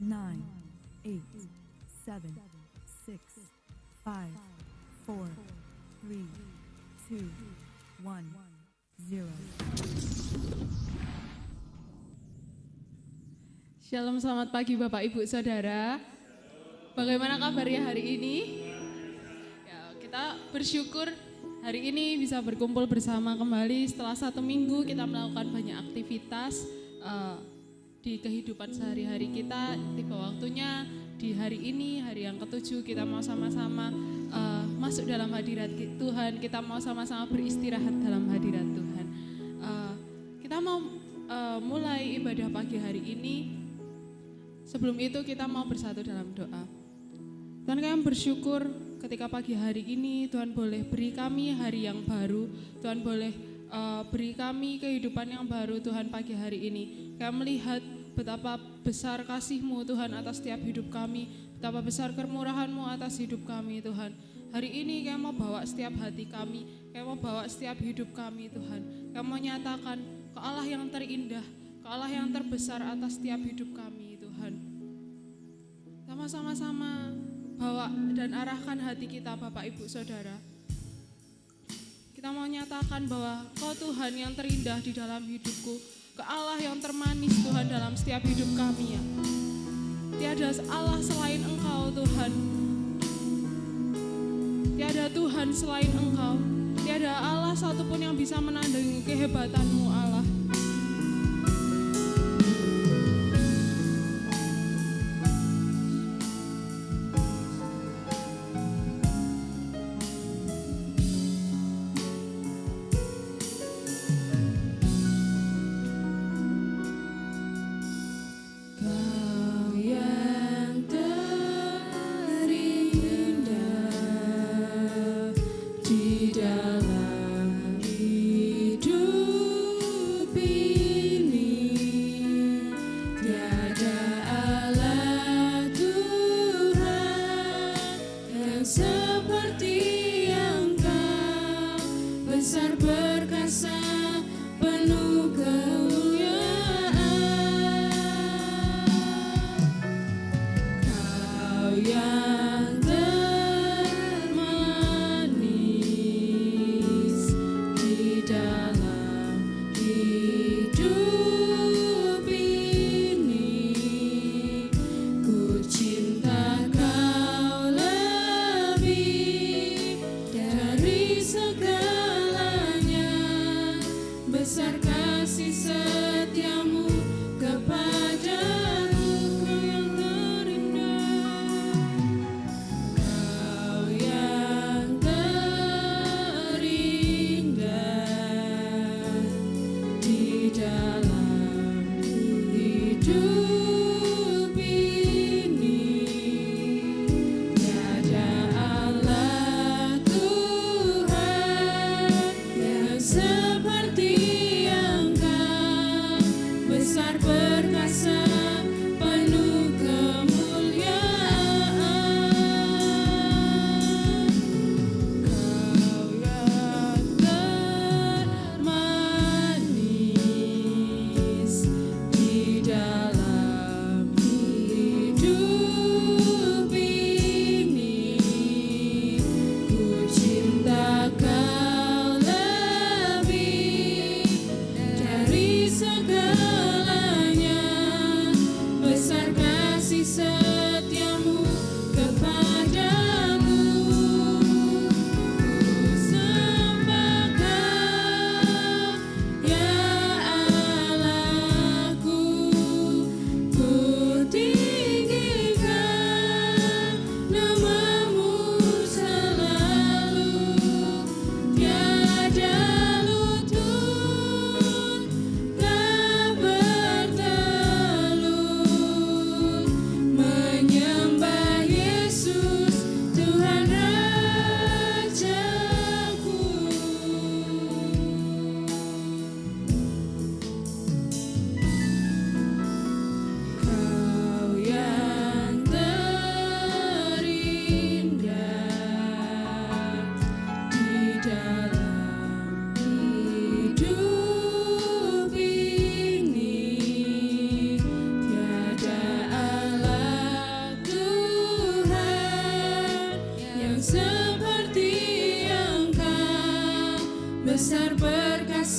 9, 8, 7, 6, 5, 4, 3, 2, 1, 0. Shalom, selamat pagi Bapak Ibu Saudara. Bagaimana kabarnya hari ini? Ya, kita bersyukur hari ini bisa berkumpul bersama kembali setelah 1 minggu kita melakukan banyak aktivitas di kehidupan sehari-hari kita. Tiba waktunya di hari ini, hari yang ke-7 kita mau sama-sama masuk dalam hadirat Tuhan. Kita mau sama-sama beristirahat dalam hadirat Tuhan. Kita mau mulai ibadah pagi hari ini. Sebelum itu kita mau bersatu dalam doa. Tuhan, kami bersyukur ketika pagi hari ini Tuhan boleh beri kami hari yang baru. Tuhan boleh beri kami kehidupan yang baru Tuhan pagi hari ini. Kami melihat betapa besar kasih-Mu Tuhan atas setiap hidup kami, betapa besar kemurahan-Mu atas hidup kami Tuhan. Hari ini kami mau bawa setiap hati kami, kami mau bawa setiap hidup kami Tuhan. Kami mau nyatakan ke Allah yang terindah, ke Allah yang terbesar atas setiap hidup kami Tuhan. Kita sama-sama bawa dan arahkan hati kita Bapak Ibu Saudara. Kita mau nyatakan bahwa Kau Tuhan yang terindah di dalam hidupku, ke Allah yang termanis Tuhan dalam setiap hidup kami ya. Tiada Allah selain Engkau Tuhan. Tiada Tuhan selain Engkau. Tiada Allah satupun yang bisa menandingi kehebatan-Mu Allah.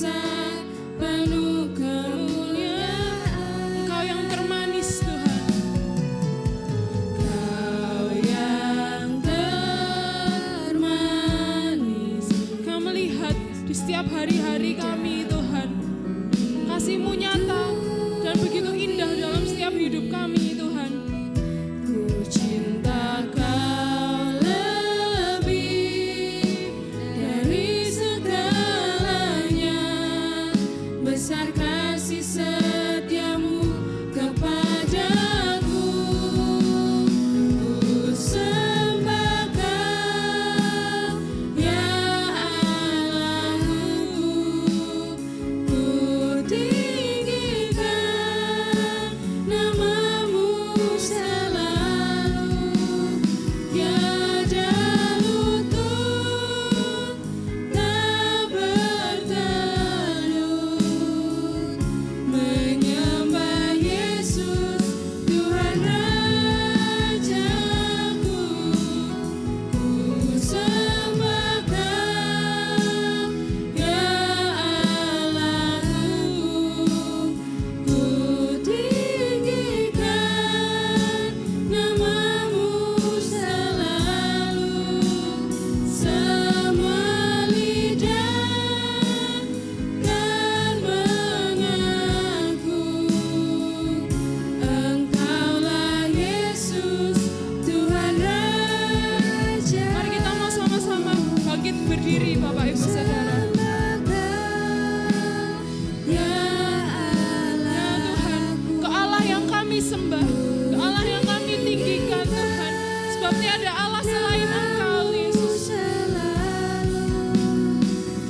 kuasa penuh kemuliaan. Engkau yang termanis Tuhan. Kau yang termanis. Kau melihat di setiap hari-hari kami Tuhan. Kasih-Mu nyata dan begitu indah dalam setiap hidup kami Tuhan. Ku cinta Kau lebih dari segalanya. Besar kasih setiamu kepadaku. Ku sembah Kau, ya Allahku. Ku tinggikan namamu selalu. Tiada lutut tak bertelut menyembah Yesus Tuhan Rajaku. Ku sembah Kau, ya Allahku. Ku tinggikan namamu selalu. Semua lidah kan mengaku Engkaulah Yesus Tuhan Raja. Mari kita mau sama-sama bangkit berdiri Bapak Ibu Saudara. Ya Ya Tuhan, ke Allah yang kami sembah, ke Allah yang kami tinggikan Tuhan. Sebab tiada Allah selain Engkau Yesus.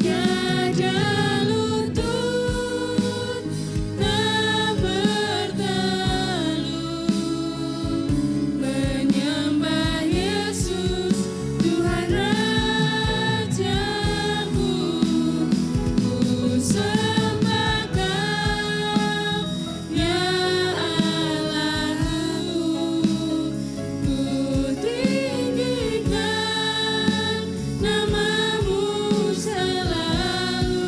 Tiada lutut tak bertelut menyembah Yesus Tuhan Rajaku. Ku sembah Kau, ya Allahku. Ku tinggikan namamu selalu.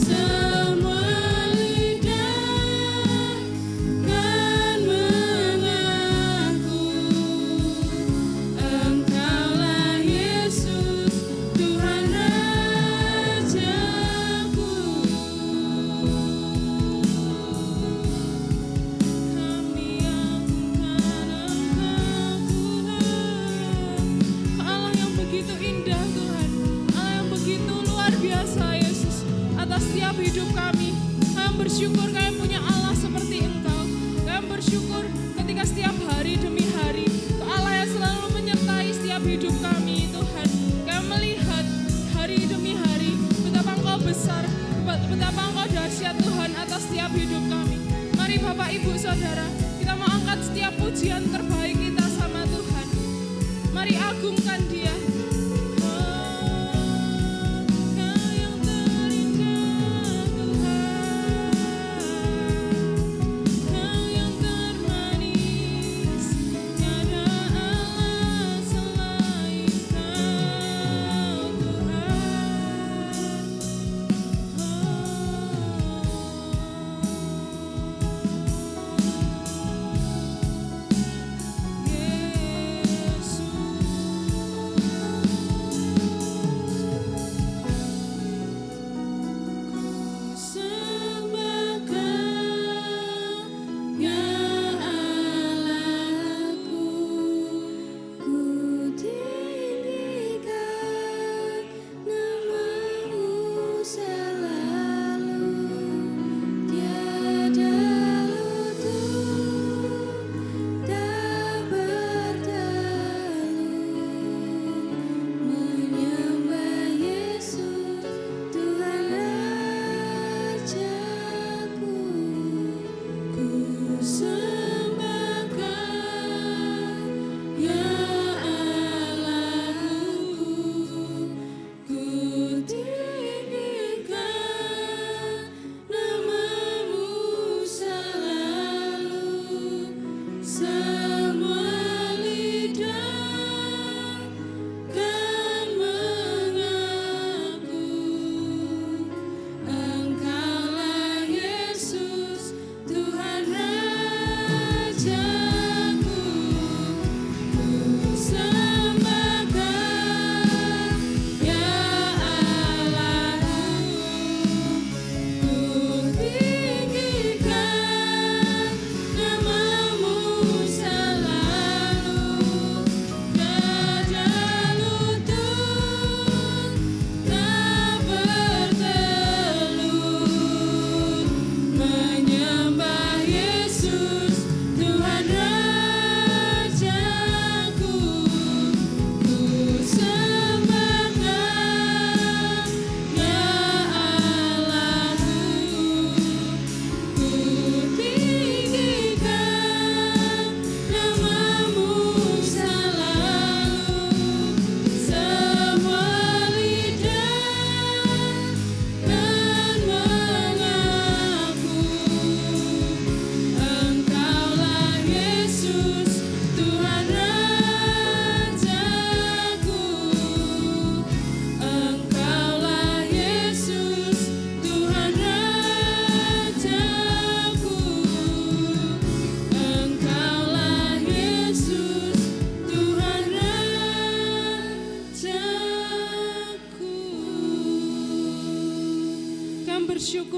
Semua lidah kan mengaku Engkaulah Yesus Tuhan Rajaku. Kami agungkan Engkau Tuhan. Allah yang begitu indah Tuhan, Allah yang begitu luar biasa Yesus atas setiap hidup kami. Kami bersyukur kami punya Allah seperti Engkau. Kami bersyukur ketika setiap hari demi hari ke Allah yang selalu menyertai setiap hidup kami Tuhan. Kami melihat hari demi hari betapa Engkau besar, betapa Engkau dahsyat Tuhan atas setiap hidup kami. Mari Bapak Ibu Saudara, kita mau angkat setiap pujian terbaik kita sama Tuhan. Mari agungkan Dia. Kau yang terindah Tuhan, Kau yang termanis, tiada Allah selain Kau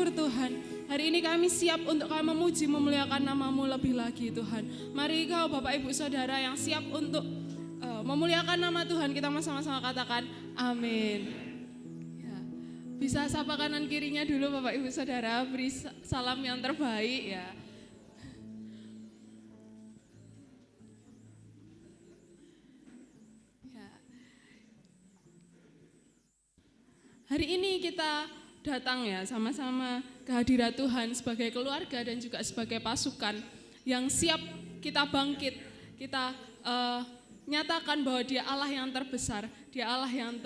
bersyukur Tuhan. Hari ini kami siap untuk kami memuji, memuliakan nama-Mu lebih lagi Tuhan. Mari Kau Bapak Ibu Saudara yang siap untuk memuliakan nama Tuhan, kita sama-sama katakan amin. Ya. Bisa sapa kanan kirinya dulu Bapak Ibu Saudara, beri salam yang terbaik ya. Hari ini kita datang ya sama-sama ke hadirat Tuhan sebagai keluarga dan juga sebagai pasukan yang siap kita bangkit, kita nyatakan bahwa Dia Allah yang terbesar, Dia Allah yang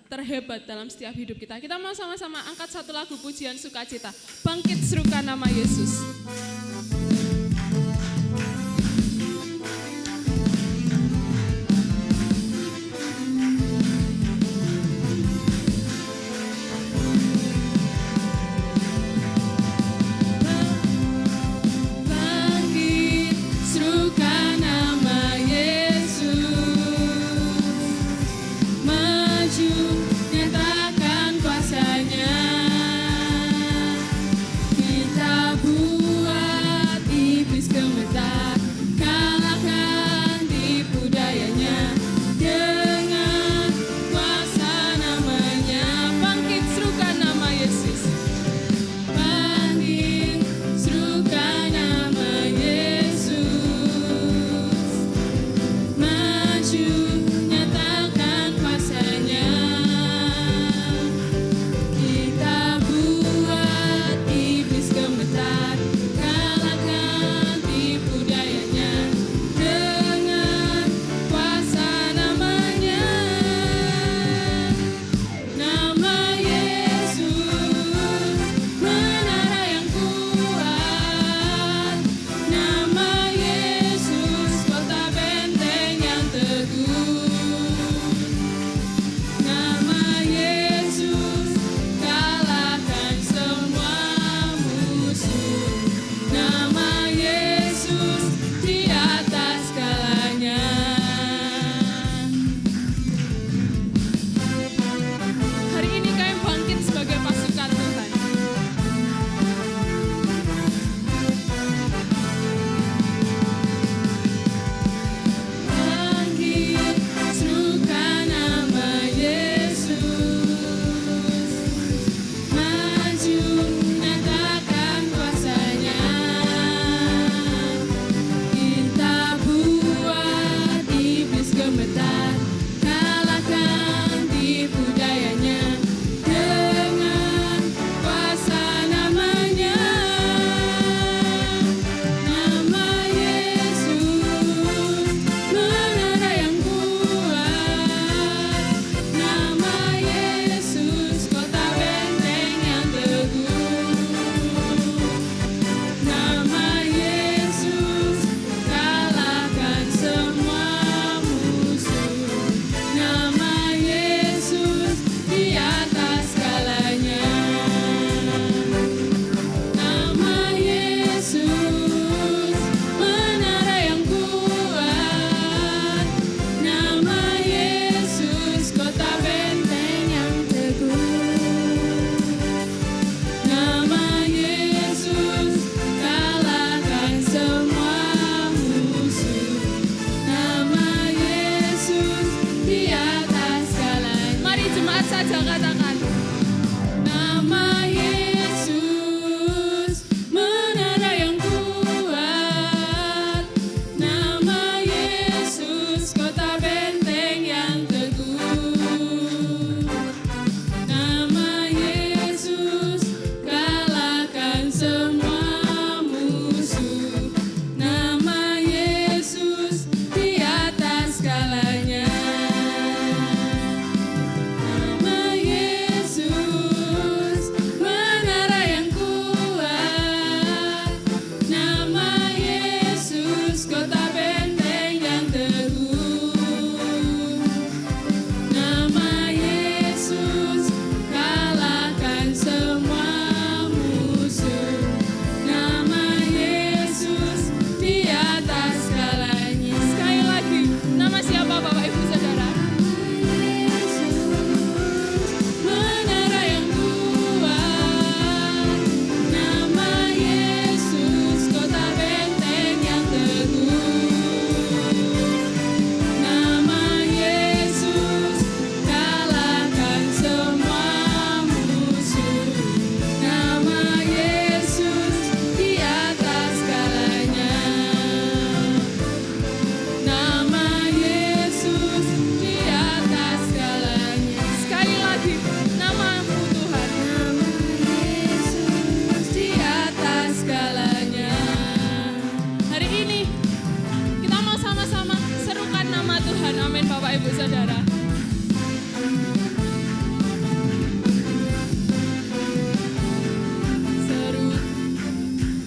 terhebat dalam setiap hidup kita. Kita mau sama-sama angkat satu lagu pujian sukacita, bangkit serukan nama Yesus. Nama Bapak Ibu Saudara.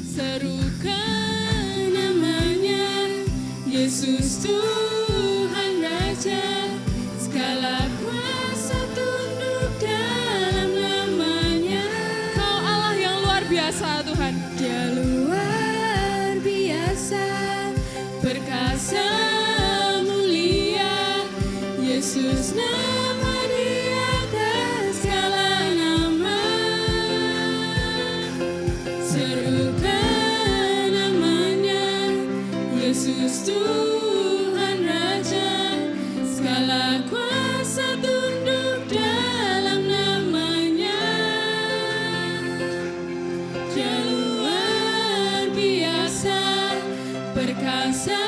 Serukan namanya, Yesus Tuhan Raja, segala kuasa tunduk dalam namanya. Kau Allah yang luar biasa Tuhan. Dia luar biasa, perkasa mulia, Yesus nama di atas segala nama. Serukan namanya, Yesus Tuhan Raja, segala kuasa tunduk dalam namanya. Dia luar biasa, perkasa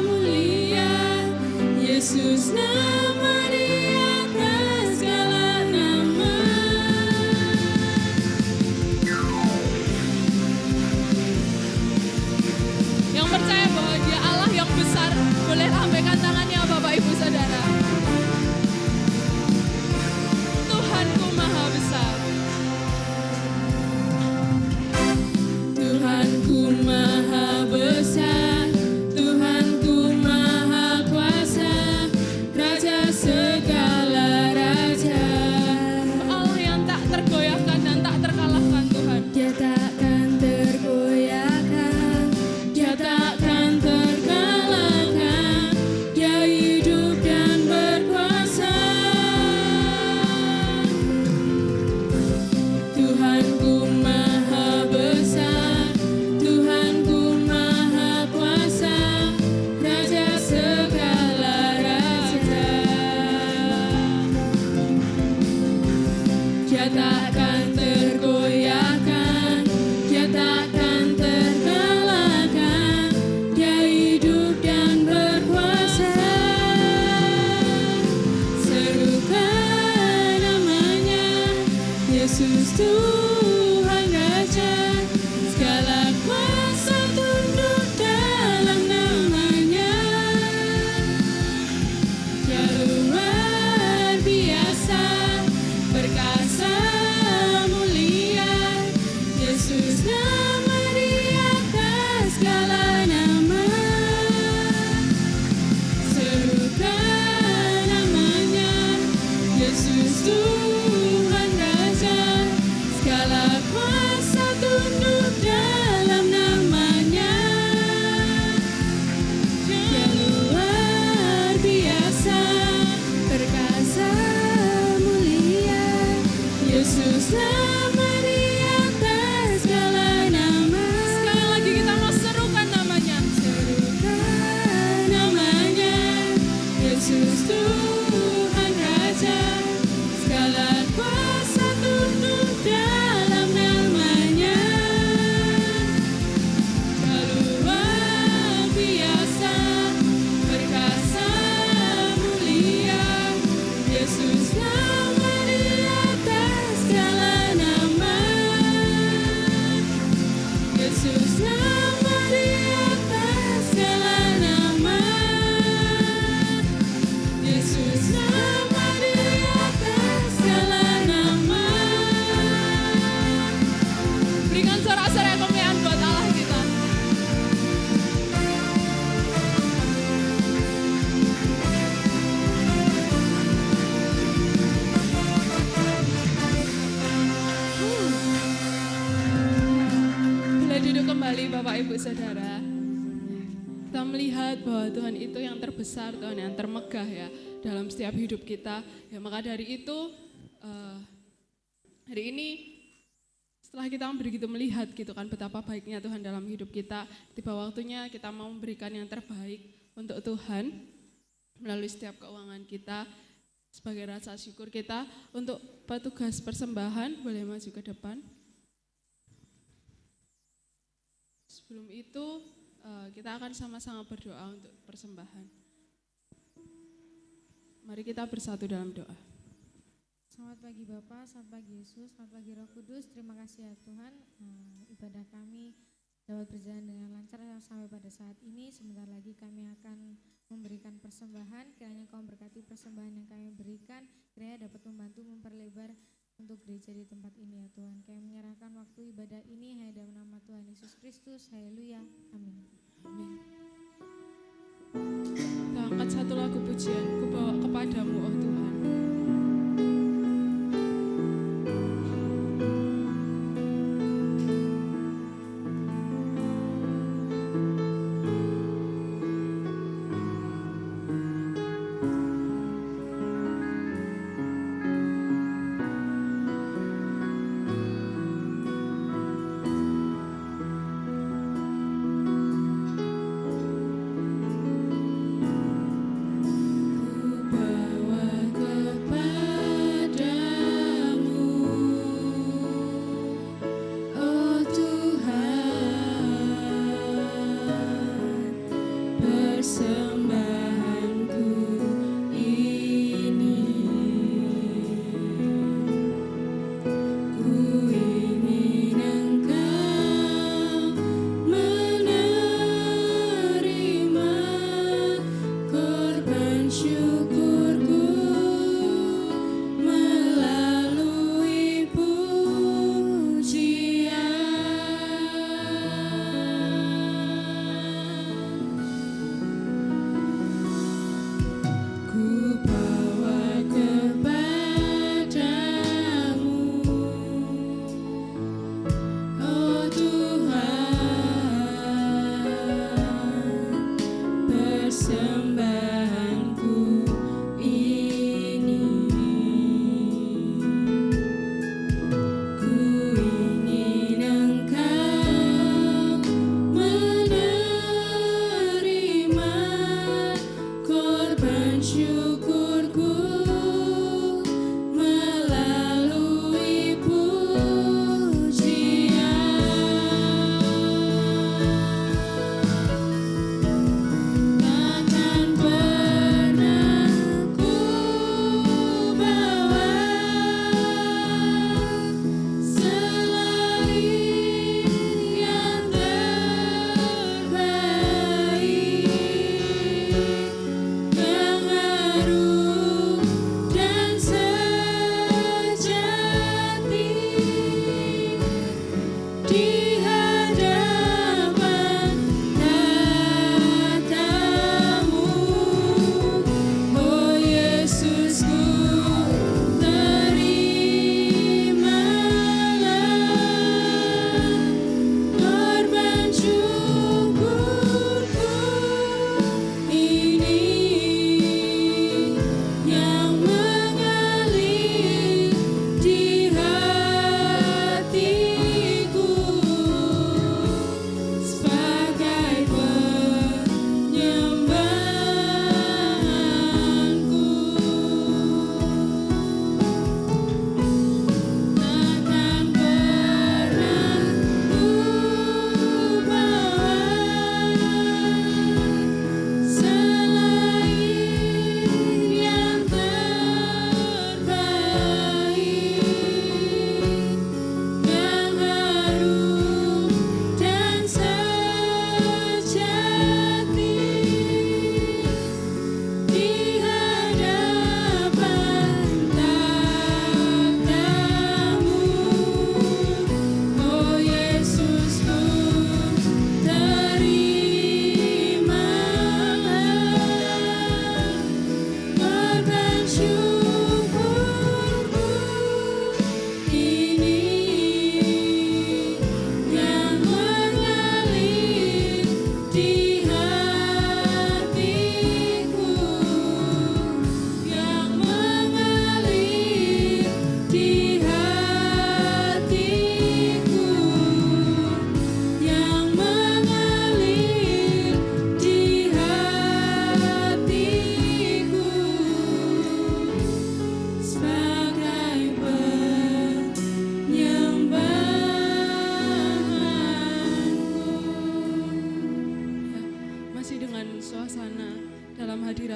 mulia, Yesus nama di atas segala nama. Yang percaya bahwa Dia Allah yang besar, boleh lambaikan tangannya Bapak Ibu Saudara. Tuhanku maha besar. Tuhanku maha besar, Tuhanku maha kuasa, Raja segala raja. Allah yang tak tergoyahkan dan tak terkalahkan Tuhan. Dia takkan tergoyahkan, Dia takkan terkalahkan, Dia hidup dan berkuasa. Tuhanku maha besar, Tuhanku maha kuasa, Raja segala raja. Dia takkan tergoyahkan, Dia takkan terkalahkan, Dia hidup dan berkuasa. Serukan namanya, Yesus Tuhan Raja, segala kuasa tunduk dalam namanya. Dia luar biasa, perkasa mulia, Yesus nama di atas segala nama. Serukan namanya, Yesus Tuhan Raja, segala kuasa tunduk dalam namanya. Dia luar biasa, perkasa mulia, Yesus nama di atas segala nama. Sekali lagi kita mau serukan namanya. Serukan namanya, Yesus Tuhan Raja, segala kuasa tunduk dalam namanya. Dia luar biasa, perkasa mulia, Yesus nama di atas segala nama. Yesus nama di atas segala nama. Yesus nama di atas segala nama. Berikan sorak-sorai kemuliaan buat Allah kita. Boleh duduk kembali Bapak Ibu Saudara. Kita melihat bahwa Tuhan itu yang terbesar, Tuhan yang termegah ya dalam setiap hidup kita. Ya maka dari itu hari ini setelah kita begitu melihat gitu kan betapa baiknya Tuhan dalam hidup kita, tiba waktunya kita mau memberikan yang terbaik untuk Tuhan melalui setiap keuangan kita sebagai rasa syukur kita. Untuk petugas persembahan boleh maju ke depan. Sebelum itu kita akan sama-sama berdoa untuk persembahan. Mari kita bersatu dalam doa. Selamat pagi Bapak, selamat pagi Yesus, selamat pagi Roh Kudus. Terima kasih ya Tuhan, ibadah kami dapat berjalan dengan lancar sampai pada pada saat ini. Sebentar lagi kami akan memberikan persembahan. Kiranya Kau berkati persembahan yang kami berikan, kiranya dapat membantu memperlebar untuk gereja di tempat ini ya Tuhan. Kami menyerahkan waktu ibadah ini hanya dalam nama Tuhan Yesus Kristus. Haleluya. Amin. Amin. Kita angkat satu lagu pujian, ku bawa kepadamu oh Tuhan.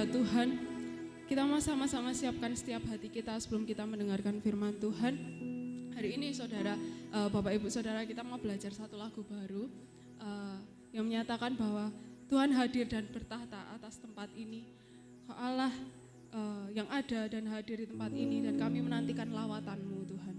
Tuhan, kita sama-sama siapkan setiap hati kita sebelum kita mendengarkan firman Tuhan. Hari ini saudara, Bapak Ibu Saudara, kita mau belajar satu lagu baru yang menyatakan bahwa Tuhan hadir dan bertahta atas tempat ini. Kau Allah yang ada dan hadir di tempat ini, dan kami menantikan lawatan-Mu Tuhan.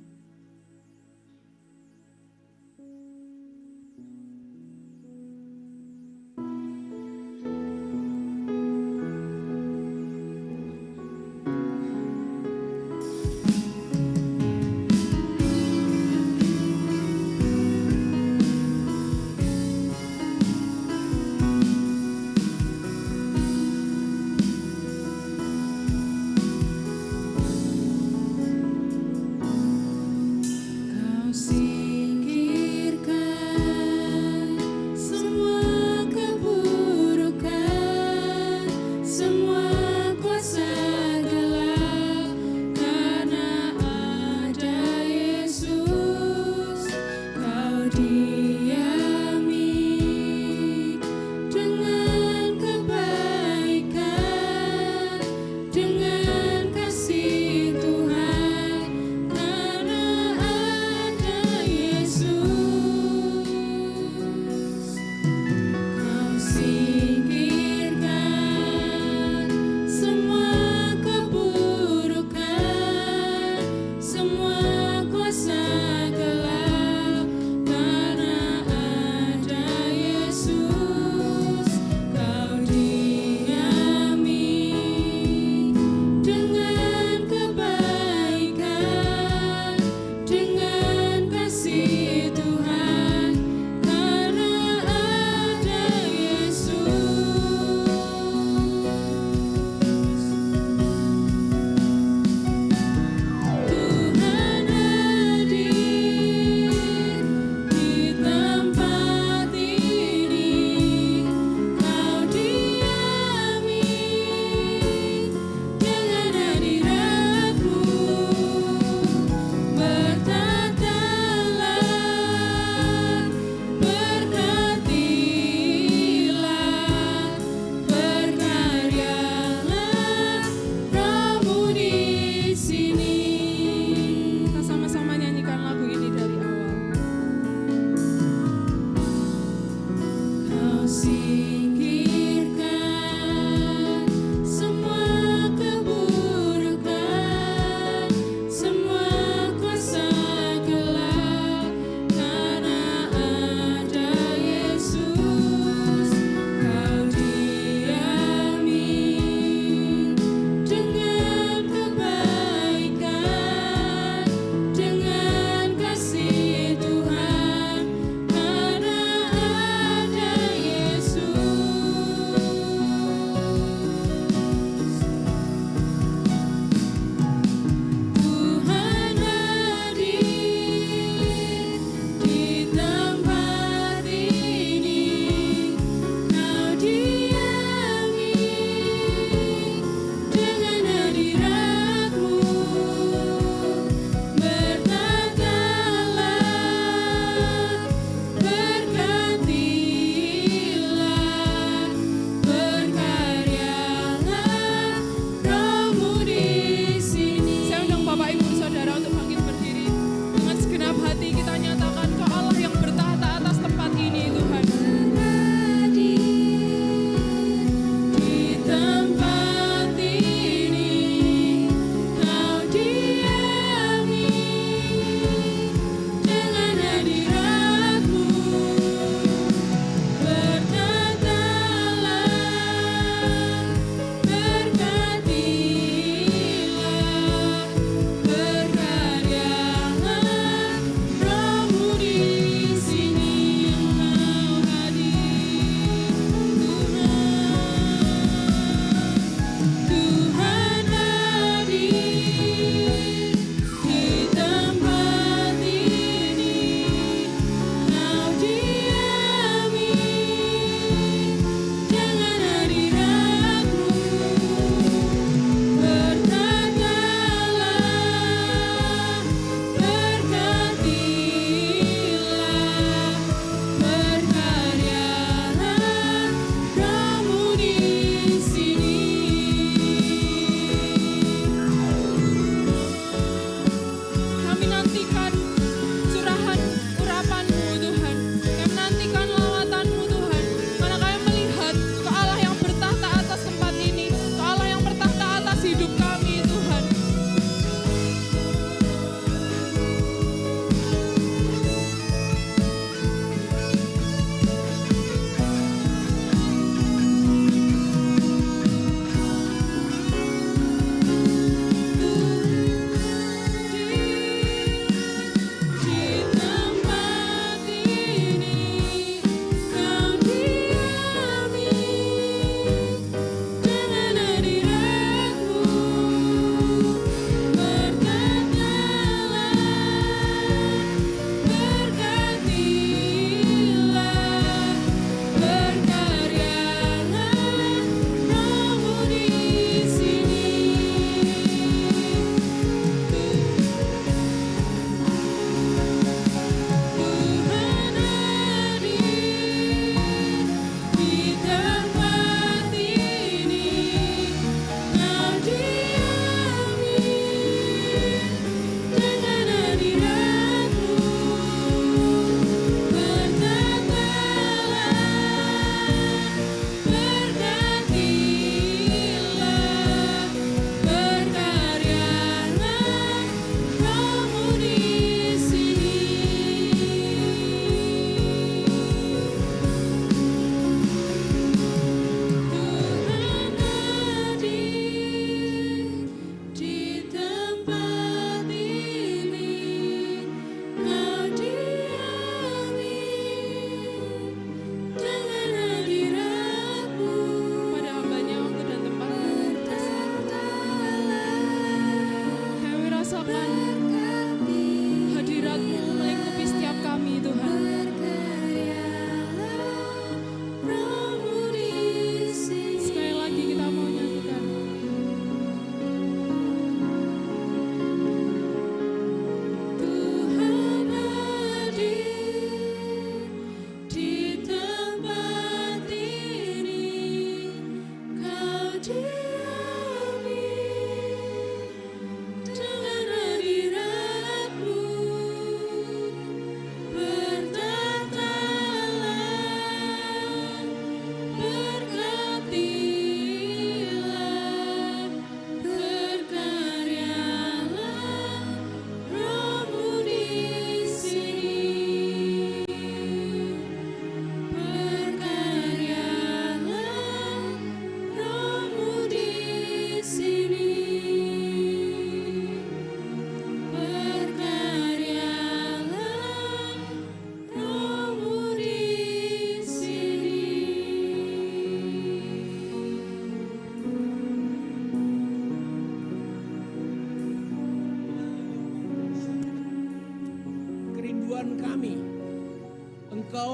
Yesus.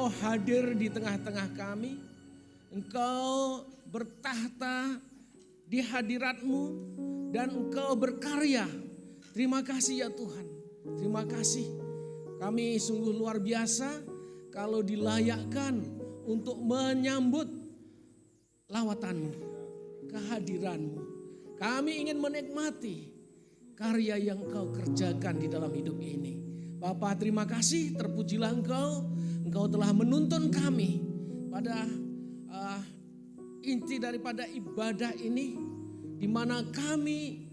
Engkau hadir di tengah-tengah kami. Engkau bertahta di hadirat-Mu dan Engkau berkarya. Terima kasih ya Tuhan. Terima kasih. Kami sungguh luar biasa kalau dilayakkan untuk menyambut lawatan-Mu, kehadiran-Mu. Kami ingin menikmati karya yang Engkau kerjakan di dalam hidup ini. Bapa, terima kasih, terpujilah Engkau. Engkau telah menuntun kami pada inti daripada ibadah ini, di mana kami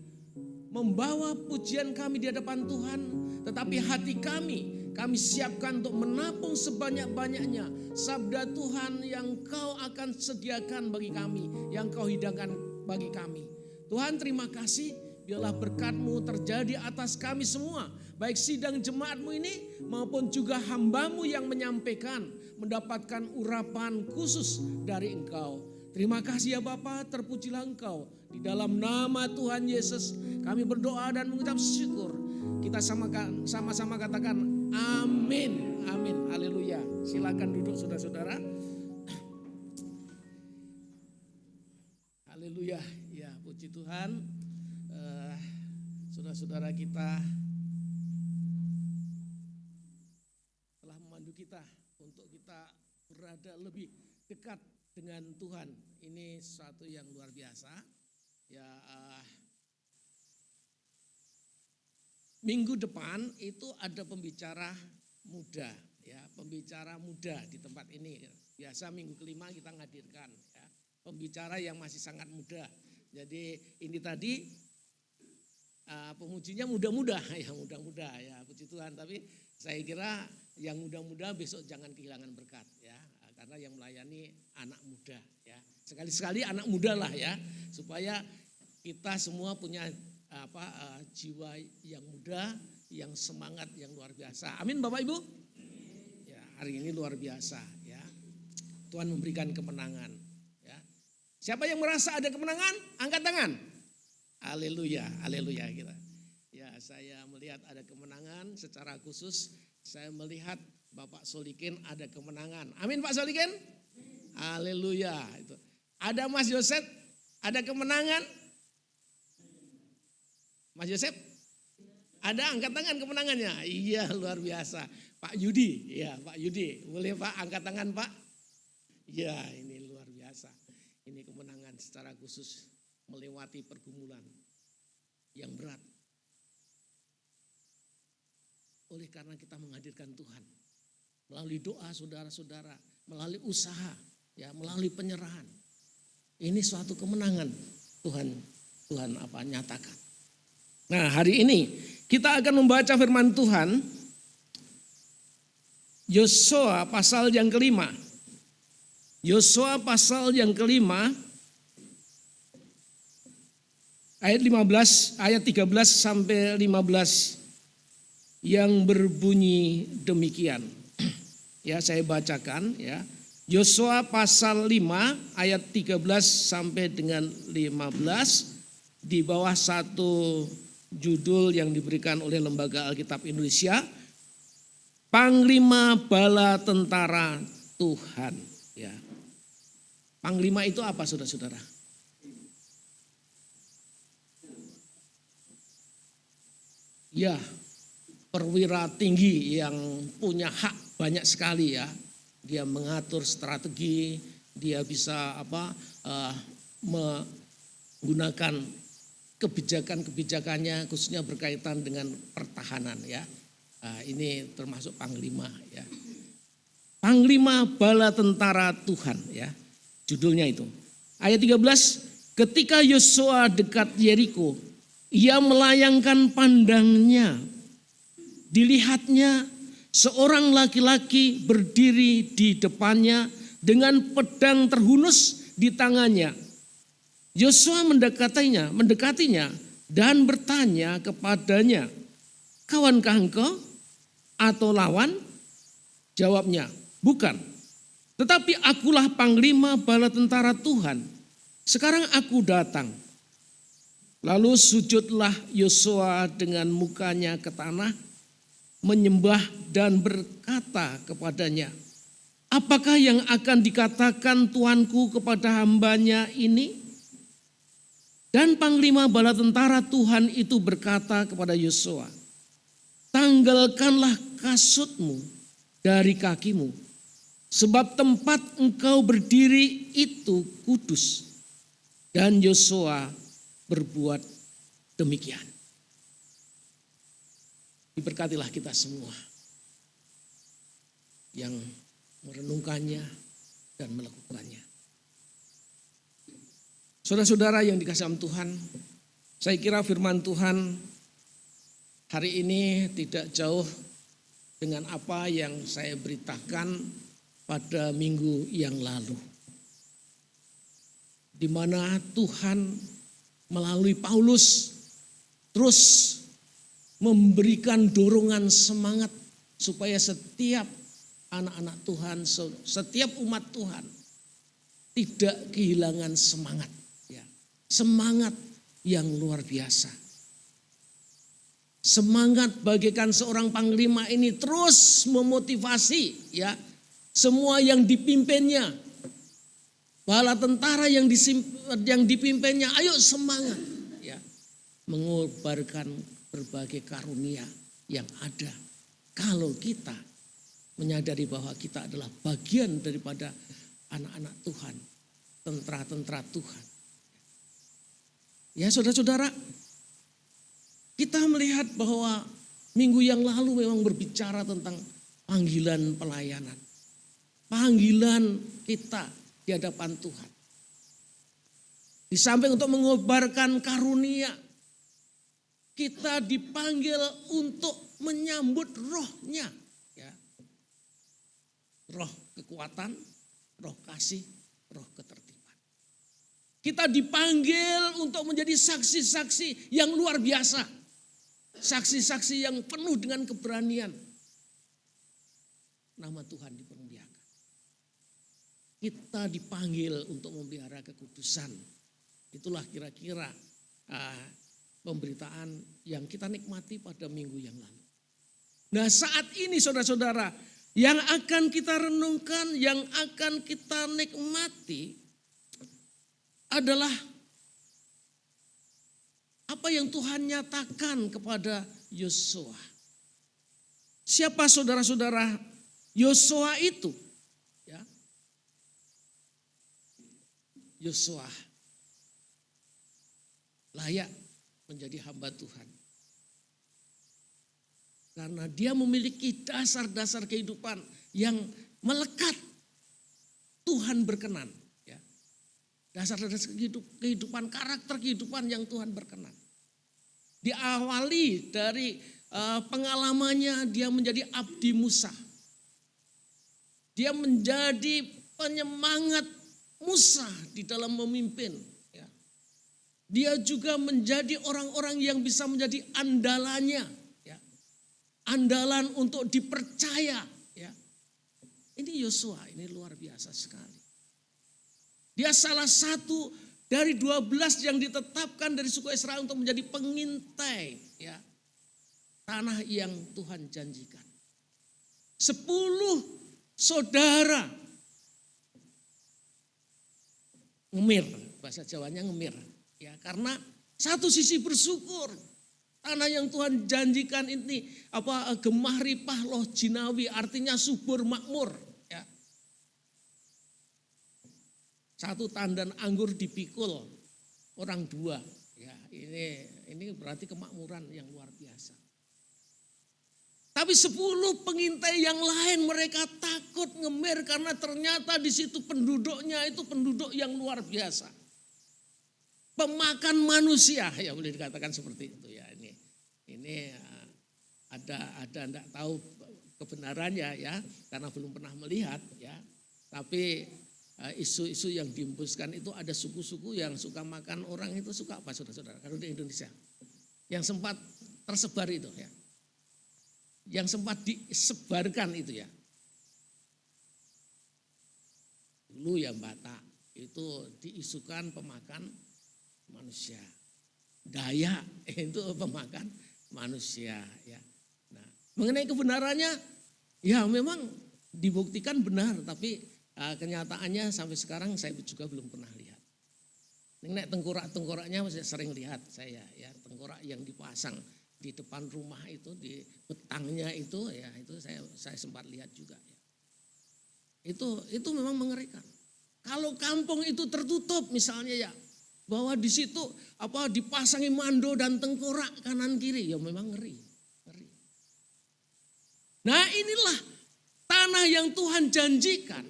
membawa pujian kami di hadapan Tuhan, tetapi hati kami siapkan untuk menampung sebanyak-banyaknya sabda Tuhan yang Kau akan sediakan bagi kami, yang Kau hidangkan bagi kami. Tuhan, terima kasih, biarlah berkat-Mu terjadi atas kami semua, baik sidang jemaat-Mu ini maupun juga hamba-Mu yang menyampaikan, mendapatkan urapan khusus dari Engkau. Terima kasih ya Bapa, terpujilah Engkau. Di dalam nama Tuhan Yesus kami berdoa dan mengucap syukur. Kita sama-sama katakan amin, amin, haleluya. Silakan duduk saudara-saudara. Haleluya, ya puji Tuhan. Saudara-saudara kita telah memandu kita untuk kita berada lebih dekat dengan Tuhan. Ini sesuatu yang luar biasa. Ya, minggu depan itu ada pembicara muda, ya, pembicara muda di tempat ini. Biasa minggu kelima kita ngadirkan, ya, pembicara yang masih sangat muda. Jadi ini tadi pengujinya muda-muda, ya muda-muda, ya puji Tuhan. Tapi saya kira yang muda-muda besok jangan kehilangan berkat, ya. Karena yang melayani anak muda, ya. Sekali-sekali anak muda lah, ya, supaya kita semua punya jiwa yang muda, yang semangat, yang luar biasa. Amin Bapak Ibu. Ya, hari ini luar biasa, ya. Tuhan memberikan kemenangan, ya. Siapa yang merasa ada kemenangan? Angkat tangan. Haleluya, haleluya kita. Ya, saya melihat ada kemenangan secara khusus. Saya melihat Bapak Solikin ada kemenangan. Amin Pak Solikin. Haleluya. Itu. Ada Mas Yosef, ada kemenangan. Mas Yosef, ada angkat tangan kemenangannya. Iya luar biasa. Pak Yudi, ya Pak Yudi. Boleh Pak angkat tangan Pak. Ya ini luar biasa. Ini kemenangan secara khusus melewati pergumulan yang berat. Oleh karena kita menghadirkan Tuhan. Melalui doa saudara-saudara, melalui usaha, ya, melalui penyerahan. Ini suatu kemenangan Tuhan nyatakan. Nah, hari ini kita akan membaca firman Tuhan Yosua pasal yang kelima. Yosua pasal yang kelima ayat 15, ayat 13 sampai 15 yang berbunyi demikian. Ya, saya bacakan, ya. Yosua pasal 5 ayat 13 sampai dengan 15 di bawah satu judul yang diberikan oleh Lembaga Alkitab Indonesia, Panglima Bala Tentara Tuhan, ya. Panglima itu apa saudara-saudara? Ya, perwira tinggi yang punya hak banyak sekali, ya. Dia mengatur strategi, dia bisa menggunakan kebijakan-kebijakannya khususnya berkaitan dengan pertahanan, ya. Ini termasuk panglima, ya. Panglima Bala Tentara Tuhan, ya. Judulnya itu. Ayat 13, ketika Yosua dekat Yeriko, ia melayangkan pandangnya. Dilihatnya seorang laki-laki berdiri di depannya dengan pedang terhunus di tangannya. Yosua mendekatinya dan bertanya kepadanya, "Kawankah engkau atau lawan?" Jawabnya, "Bukan, tetapi akulah panglima bala tentara Tuhan. Sekarang aku datang." Lalu sujudlah Yosua dengan mukanya ke tanah, menyembah dan berkata kepadanya, apakah yang akan dikatakan tuanku kepada hambanya ini? Dan panglima bala tentara Tuhan itu berkata kepada Yosua, tanggalkanlah kasutmu dari kakimu, sebab tempat engkau berdiri itu kudus. Dan Yosua berbuat demikian. Diberkatilah kita semua yang merenungkannya dan melakukannya. Saudara-saudara yang dikasihi dalam Tuhan, saya kira firman Tuhan hari ini tidak jauh dengan apa yang saya beritakan pada minggu yang lalu. Di mana Tuhan melalui Paulus terus memberikan dorongan semangat supaya setiap anak-anak Tuhan, setiap umat Tuhan tidak kehilangan semangat. Ya. Semangat yang luar biasa. Semangat bagaikan seorang panglima ini terus memotivasi ya semua yang dipimpinnya. Bala tentara yang dipimpinnya, ayo semangat ya. Mengobarkan berbagai karunia yang ada. Kalau kita menyadari bahwa kita adalah bagian daripada anak-anak Tuhan, tentara-tentara Tuhan. Ya saudara-saudara, kita melihat bahwa minggu yang lalu memang berbicara tentang panggilan pelayanan. Panggilan kita di hadapan Tuhan. Di samping untuk mengobarkan karunia, kita dipanggil untuk menyambut rohnya. Ya. Roh kekuatan, roh kasih, roh ketertiban. Kita dipanggil untuk menjadi saksi-saksi yang luar biasa. Saksi-saksi yang penuh dengan keberanian. Nama Tuhan dipermuliakan. Kita dipanggil untuk memelihara kekudusan. Itulah kira-kira pemberitaan yang kita nikmati pada minggu yang lalu. Nah saat ini saudara-saudara, yang akan kita renungkan, yang akan kita nikmati adalah apa yang Tuhan nyatakan kepada Yosua. Siapa saudara-saudara Yosua itu? Ya. Yosua layak menjadi hamba Tuhan. Karena dia memiliki dasar-dasar kehidupan yang melekat. Tuhan berkenan. Ya. Dasar-dasar kehidupan, karakter kehidupan yang Tuhan berkenan. Diawali dari pengalamannya dia menjadi abdi Musa. Dia menjadi penyemangat Musa di dalam memimpin. Ya. Dia juga menjadi orang-orang yang bisa menjadi andalannya. Ya. Andalan untuk dipercaya. Ya. Ini Yosua, ini luar biasa sekali. Dia salah satu dari 12 yang ditetapkan dari suku Israel untuk menjadi pengintai. Ya. Tanah yang Tuhan janjikan. 10 saudara ngemir, bahasa Jawanya ngemir. Ya, karena satu sisi bersyukur tanah yang Tuhan janjikan ini gemah ripah loh jinawi, artinya subur makmur. Ya. Satu tandan anggur dipikul orang 2. Ya, ini berarti kemakmuran yang luar biasa. Tapi 10 pengintai yang lain mereka takut ngemir karena ternyata di situ penduduknya itu penduduk yang luar biasa. Pemakan manusia, ya boleh dikatakan seperti itu ya. Ini ada enggak tahu kebenarannya ya, karena belum pernah melihat ya. Tapi isu-isu yang dihembuskan itu ada suku-suku yang suka makan orang itu suka apa saudara-saudara? Kalau di Indonesia yang sempat tersebar itu ya. Yang sempat disebarkan itu ya. Dulu yang Batak itu diisukan pemakan manusia. Dayak itu pemakan manusia ya. Nah, mengenai kebenarannya ya memang dibuktikan benar, tapi kenyataannya sampai sekarang saya juga belum pernah lihat. Nek tengkorak-tengkoraknya masih sering lihat saya ya, tengkorak yang dipasang di depan rumah itu, di betangnya itu ya, itu saya sempat lihat juga ya. Itu memang mengerikan. Kalau kampung itu tertutup misalnya ya, bahwa di situ dipasangi mando dan tengkorak kanan kiri, ya memang ngeri. Nah, inilah tanah yang Tuhan janjikan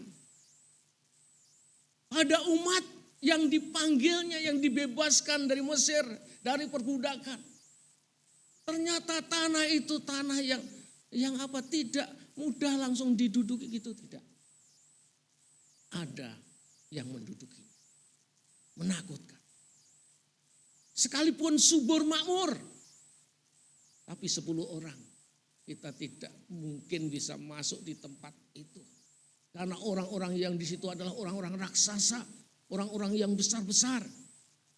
pada umat yang dipanggilnya, yang dibebaskan dari Mesir, dari perbudakan. Ternyata tanah itu tanah yang tidak mudah langsung diduduki gitu, tidak. Ada yang menduduki, menakutkan. Sekalipun subur makmur, tapi 10 orang kita tidak mungkin bisa masuk di tempat itu. Karena orang-orang yang di situ adalah orang-orang raksasa, orang-orang yang besar-besar.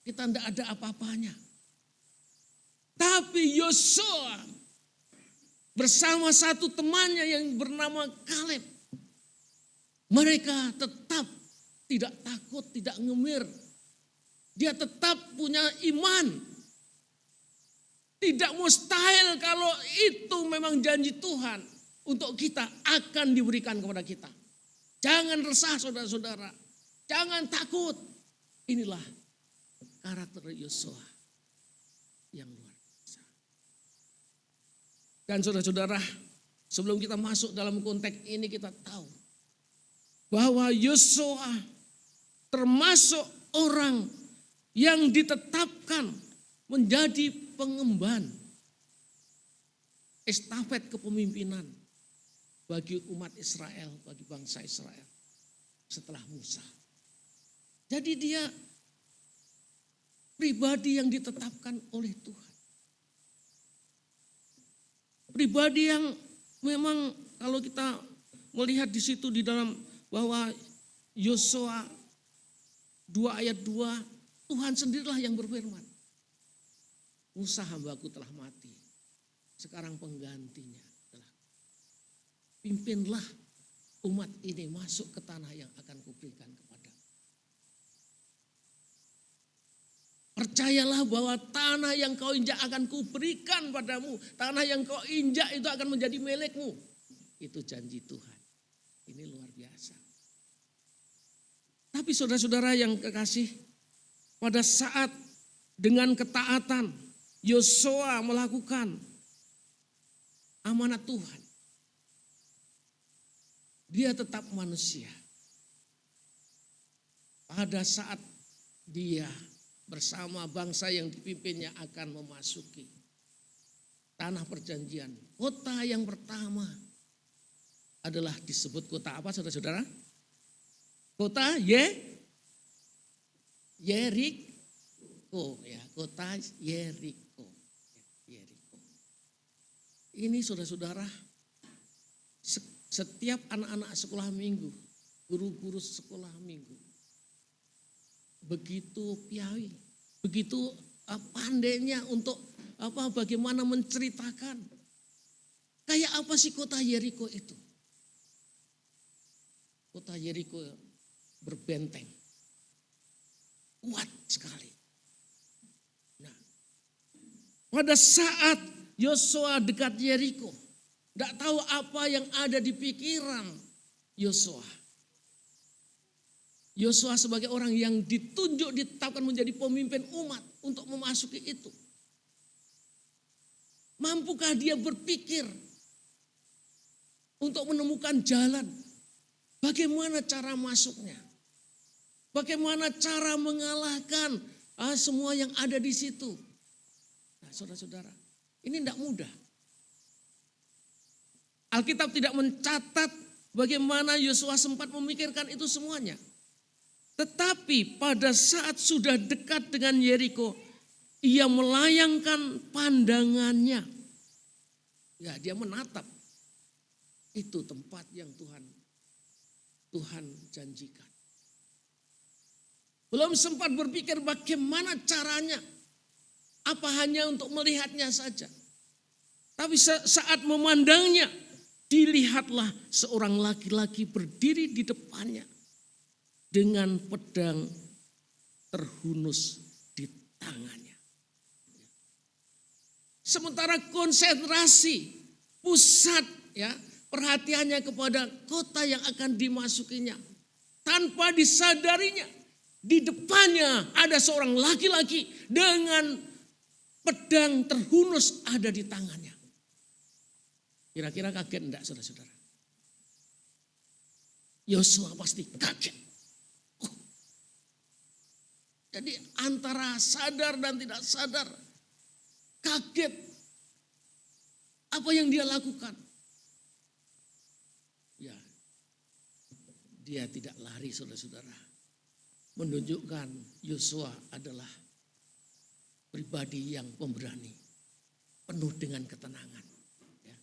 Kita tidak ada apa-apanya. Tapi Yosua bersama satu temannya yang bernama Kaleb, mereka tetap tidak takut, tidak ngemir. Dia tetap punya iman. Tidak mustahil kalau itu memang janji Tuhan untuk kita akan diberikan kepada kita. Jangan resah saudara-saudara. Jangan takut. Inilah karakter Yosua yang luar biasa. Dan saudara-saudara, sebelum kita masuk dalam konteks ini kita tahu bahwa Yosua termasuk orang yang ditetapkan menjadi pengemban estafet kepemimpinan bagi umat Israel, bagi bangsa Israel setelah Musa. Jadi dia pribadi yang ditetapkan oleh Tuhan. Pribadi yang memang kalau kita melihat di situ di dalam bahwa Yosua 2 ayat 2, Tuhan sendirilah yang berfirman. Musa hambaku telah mati, sekarang penggantinya adalah pimpinlah umat ini masuk ke tanah yang akan kuberikan kepada. Percayalah bahwa tanah yang kau injak akan kuberikan padamu, tanah yang kau injak itu akan menjadi milikmu. Itu janji Tuhan. Ini luar biasa. Tapi saudara-saudara yang kekasih, pada saat dengan ketaatan Yosua melakukan amanat Tuhan, dia tetap manusia. Pada saat dia bersama bangsa yang dipimpinnya akan memasuki tanah perjanjian, kota yang pertama adalah disebut kota apa saudara-saudara? Kota Yeriko, ya, kota Yeriko. Ini saudara-saudara, setiap anak-anak sekolah minggu, guru-guru sekolah minggu, begitu piawi, begitu pandainya untuk bagaimana menceritakan kayak apa sih kota Yeriko itu. Kota Yeriko berbenteng, kuat sekali. Nah, pada saat Yosua dekat Yeriko, tidak tahu apa yang ada di pikiran Yosua. Yosua sebagai orang yang ditunjuk, ditetapkan menjadi pemimpin umat untuk memasuki itu. Mampukah dia berpikir untuk menemukan jalan? Bagaimana cara masuknya? Bagaimana cara mengalahkan semua yang ada di situ? Nah, saudara-saudara, ini tidak mudah. Alkitab tidak mencatat bagaimana Yosua sempat memikirkan itu semuanya. Tetapi pada saat sudah dekat dengan Yeriko, ia melayangkan pandangannya. Ya, dia menatap. Itu tempat yang Tuhan janjikan. Belum sempat berpikir bagaimana caranya. Apa hanya untuk melihatnya saja. Tapi saat memandangnya, dilihatlah seorang laki-laki berdiri di depannya dengan pedang terhunus di tangannya. Sementara konsentrasi pusat ya perhatiannya kepada kota yang akan dimasukinya, tanpa disadarinya di depannya ada seorang laki-laki dengan pedang terhunus ada di tangannya. Kira-kira kaget enggak saudara-saudara? Yosua pasti kaget. Jadi antara sadar dan tidak sadar, kaget apa yang dia lakukan. Ya, dia tidak lari saudara-saudara. Menunjukkan Yosua adalah pribadi yang pemberani, penuh dengan ketenangan. Ya.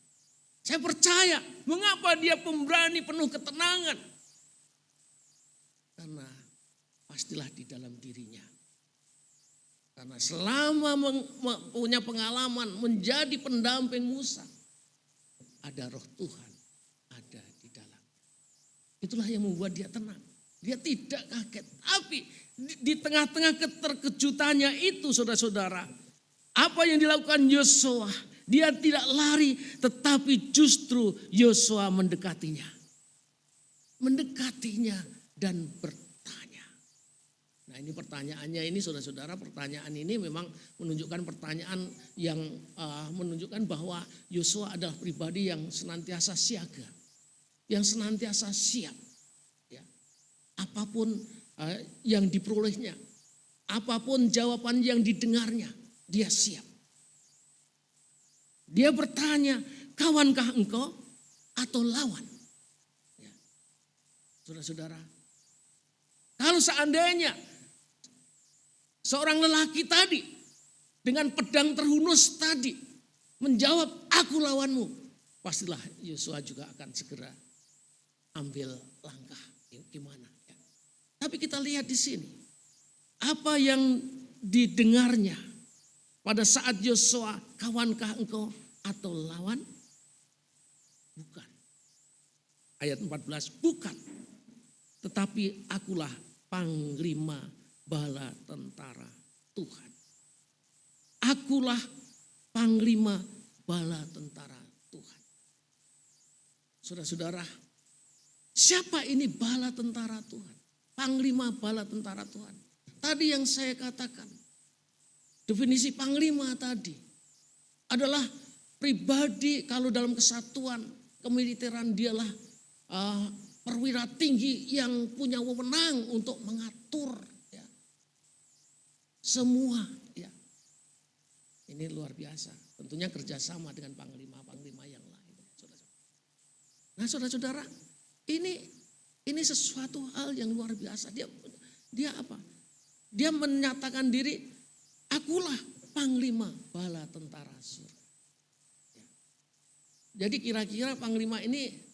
Saya percaya mengapa dia pemberani penuh ketenangan. Karena pastilah di dalam dirinya. Karena selama punya pengalaman menjadi pendamping Musa, ada roh Tuhan ada di dalam. Itulah yang membuat dia tenang. Dia tidak kaget. Tapi di tengah-tengah keterkejutannya itu saudara-saudara, apa yang dilakukan Yosua? Dia tidak lari, tetapi justru Yosua mendekatinya. Mendekatinya dan bertanya. Nah ini pertanyaannya ini saudara-saudara, pertanyaan ini memang menunjukkan pertanyaan yang menunjukkan bahwa Yosua adalah pribadi yang senantiasa siaga. Yang senantiasa siap. Ya. Apapun yang diperolehnya, apapun jawaban yang didengarnya, dia siap. Dia bertanya, kawankah engkau atau lawan? Ya. Saudara-saudara, kalau seandainya seorang lelaki tadi dengan pedang terhunus tadi menjawab, aku lawanmu, pastilah Yosua juga akan segera ambil langkah. Gimana? Ya. Tapi kita lihat di sini, apa yang didengarnya pada saat Yosua, kawankah engkau atau lawan? Bukan. Ayat 14, bukan. Tetapi akulah panglima bala tentara Tuhan. Akulah panglima bala tentara Tuhan. Saudara-saudara, siapa ini bala tentara Tuhan? Panglima bala tentara Tuhan. Tadi yang saya katakan, definisi panglima tadi adalah pribadi kalau dalam kesatuan kemiliteran dialah perwira tinggi yang punya wewenang untuk mengatur ya, semua. Ya. Ini luar biasa. Tentunya kerjasama dengan panglima-panglima yang lain. Nah saudara-saudara, ini sesuatu hal yang luar biasa. Dia apa? Dia menyatakan diri, akulah panglima bala tentara surga. Ya. Jadi kira-kira panglima ini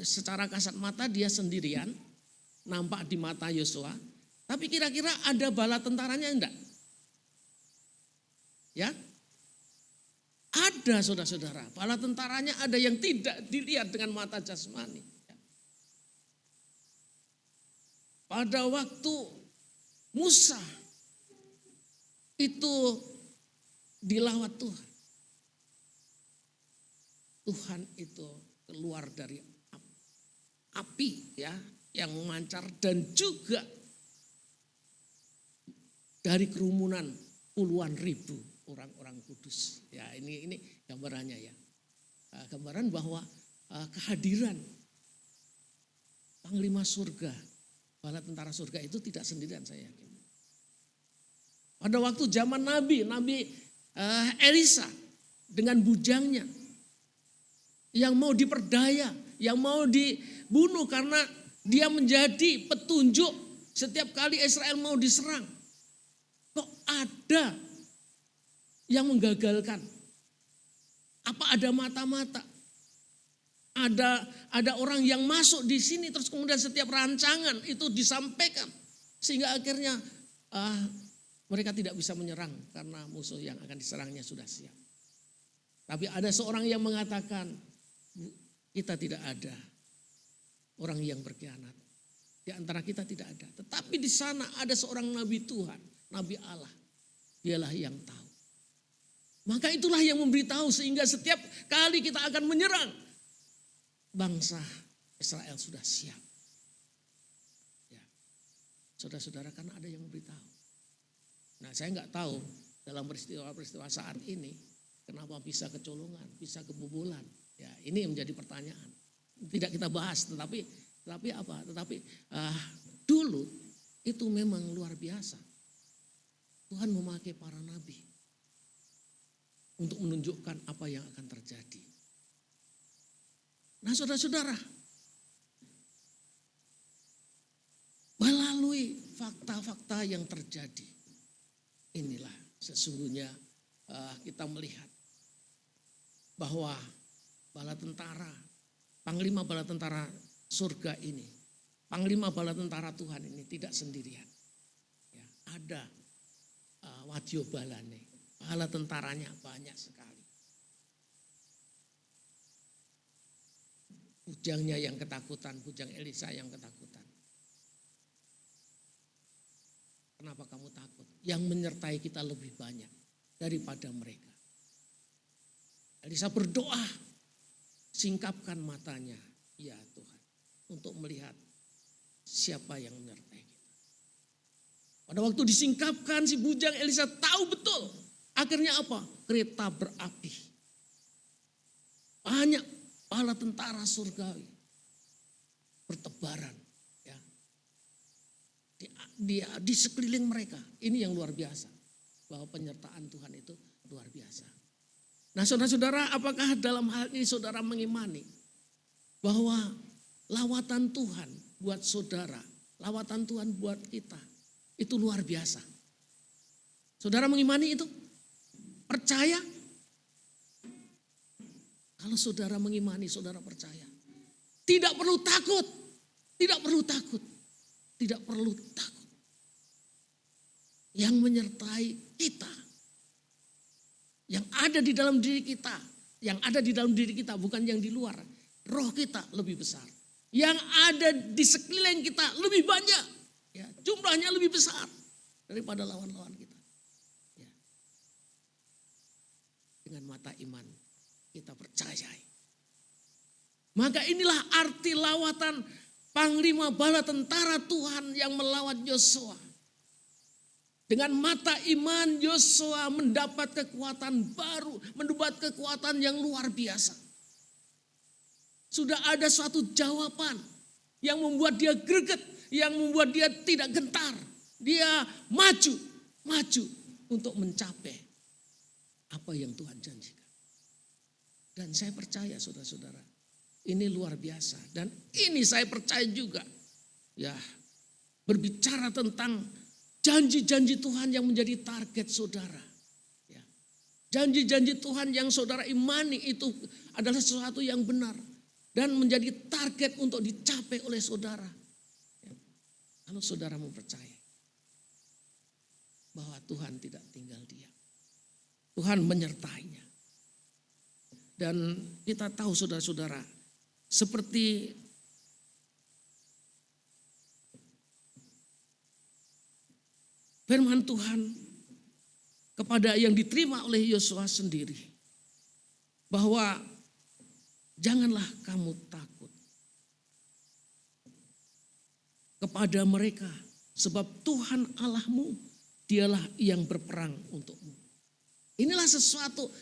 secara kasat mata dia sendirian, nampak di mata Yosua. Tapi kira-kira ada bala tentaranya enggak? Ya, ada saudara-saudara. Bala tentaranya ada yang tidak dilihat dengan mata jasmani. Pada waktu Musa itu dilawat Tuhan. Tuhan itu keluar dari api ya yang memancar dan juga dari kerumunan puluhan ribu orang-orang kudus. Ya ini gambarannya ya. Gambaran bahwa kehadiran panglima surga, bala tentara surga itu tidak sendirian saya yakin. Pada waktu zaman Nabi Elisa dengan bujangnya yang mau diperdaya, yang mau dibunuh karena dia menjadi petunjuk setiap kali Israel mau diserang. Kok ada yang menggagalkan? Apa ada mata-mata? Ada orang yang masuk di sini terus kemudian setiap rancangan itu disampaikan sehingga akhirnya mereka tidak bisa menyerang karena musuh yang akan diserangnya sudah siap. Tapi ada seorang yang mengatakan, kita tidak ada orang yang berkhianat. Di antara kita tidak ada. Tetapi di sana ada seorang nabi Tuhan, nabi Allah. Dialah yang tahu. Maka itulah yang memberitahu sehingga setiap kali kita akan menyerang, bangsa Israel sudah siap. Ya. Saudara-saudara, karena ada yang memberitahu. Nah, saya nggak tahu dalam peristiwa-peristiwa saat ini kenapa bisa kecolongan, bisa kebobolan. Ya, ini yang menjadi pertanyaan. Tidak kita bahas, tetapi apa? Tetapi dulu itu memang luar biasa. Tuhan memakai para nabi untuk menunjukkan apa yang akan terjadi. Nah, saudara-saudara, melalui fakta-fakta yang terjadi, inilah sesungguhnya kita melihat bahwa bala tentara, panglima bala tentara surga ini, panglima bala tentara Tuhan ini tidak sendirian. Ya, ada wadyo balane, bala tentaranya banyak sekali. Bujangnya yang ketakutan, bujang Elisa yang ketakutan. Kenapa kamu takut? Yang menyertai kita lebih banyak daripada mereka. Elisa berdoa, singkapkan matanya, ya Tuhan, untuk melihat siapa yang menyertai kita. Pada waktu disingkapkan, si bujang Elisa tahu betul. Akhirnya apa? Kereta berapi. Banyak bala tentara surgawi bertebaran. Ya. Di sekeliling mereka. Ini yang luar biasa. Bahwa penyertaan Tuhan itu luar biasa. Nah, saudara-saudara, apakah dalam hal ini saudara mengimani bahwa lawatan Tuhan buat saudara, lawatan Tuhan buat kita, itu luar biasa. Saudara mengimani itu? Percaya? Kalau saudara mengimani, saudara percaya. Tidak perlu takut. Tidak perlu takut. Tidak perlu takut. Yang menyertai kita. Yang ada di dalam diri kita. Yang ada di dalam diri kita, bukan yang di luar. Roh kita lebih besar. Yang ada di sekeliling kita lebih banyak. Ya, jumlahnya lebih besar daripada lawan-lawan kita. Ya. Dengan mata iman kita percayai. Maka inilah arti lawatan panglima bala tentara Tuhan yang melawat Yosua. Dengan mata iman Yosua mendapat kekuatan baru, mendapat kekuatan yang luar biasa. Sudah ada suatu jawaban yang membuat dia greget, yang membuat dia tidak gentar. Dia maju untuk mencapai apa yang Tuhan janjikan. Dan saya percaya saudara-saudara, ini luar biasa. Dan ini saya percaya juga, ya, berbicara tentang janji-janji Tuhan yang menjadi target saudara. Ya. Janji-janji Tuhan yang saudara imani itu adalah sesuatu yang benar. Dan menjadi target untuk dicapai oleh saudara. Ya. Kalau saudara mempercayai bahwa Tuhan tidak tinggal diam. Tuhan menyertainya. Dan kita tahu saudara-saudara, seperti firman Tuhan kepada yang diterima oleh Yosua sendiri. Bahwa janganlah kamu takut kepada mereka, sebab Tuhan Allahmu dialah yang berperang untukmu. Inilah suatu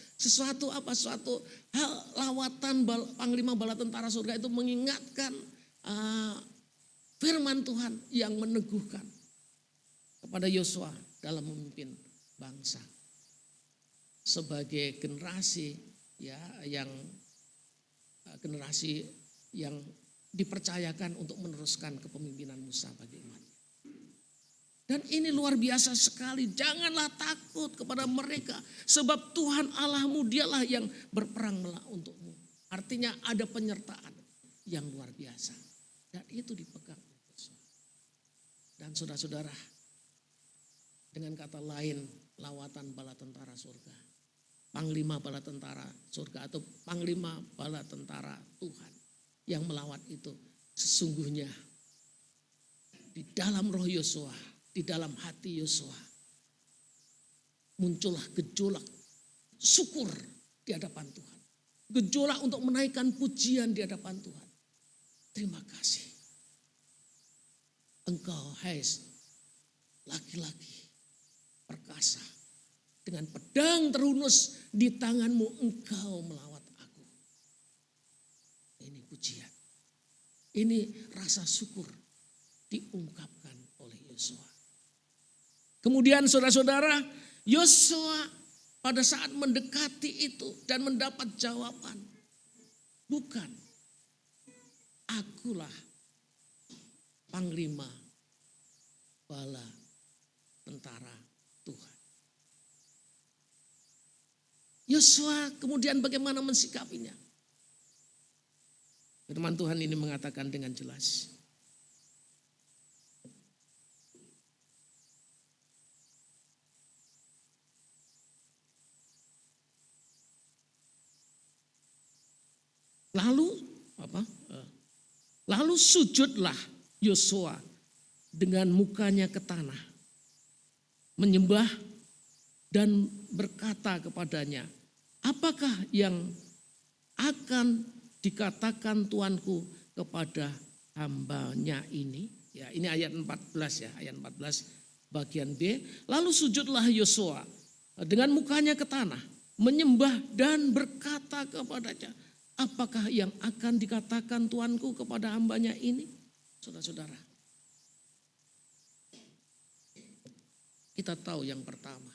hal lawatan panglima bala tentara surga itu mengingatkan firman Tuhan yang meneguhkan kepada Yosua dalam memimpin bangsa sebagai generasi ya yang dipercayakan untuk meneruskan kepemimpinan Musa bagi umat. Dan ini luar biasa sekali. Janganlah takut kepada mereka. Sebab Tuhan Allahmu dialah yang berperang untukmu. Artinya ada penyertaan yang luar biasa. Dan itu dipegang oleh Yosua. Dan saudara-saudara, dengan kata lain, lawatan bala tentara surga. Panglima bala tentara surga atau panglima bala tentara Tuhan. yang melawat itu. Sesungguhnya di dalam roh Yosua, di dalam hati Yosua, muncullah gejolak syukur di hadapan Tuhan. Gejolak untuk menaikkan pujian di hadapan Tuhan. Terima kasih. Engkau, hai laki-laki perkasa, dengan pedang terhunus di tanganmu engkau melawat aku. Ini pujian. Ini rasa syukur diungkapkan oleh Yosua. Kemudian saudara-saudara, Yosua pada saat mendekati itu dan mendapat jawaban. Bukan, akulah panglima bala tentara Tuhan. Yosua kemudian bagaimana mensikapinya? Firman Tuhan ini mengatakan dengan jelas. Lalu sujudlah Yosua dengan mukanya ke tanah, menyembah dan berkata kepadanya, apakah yang akan dikatakan Tuanku kepada hambanya ini? Ya, ini ayat 14 ya, ayat 14 bagian B. Lalu sujudlah Yosua dengan mukanya ke tanah, menyembah dan berkata kepadanya, apakah yang akan dikatakan Tuanku kepada hambanya ini? Saudara-saudara, kita tahu yang pertama,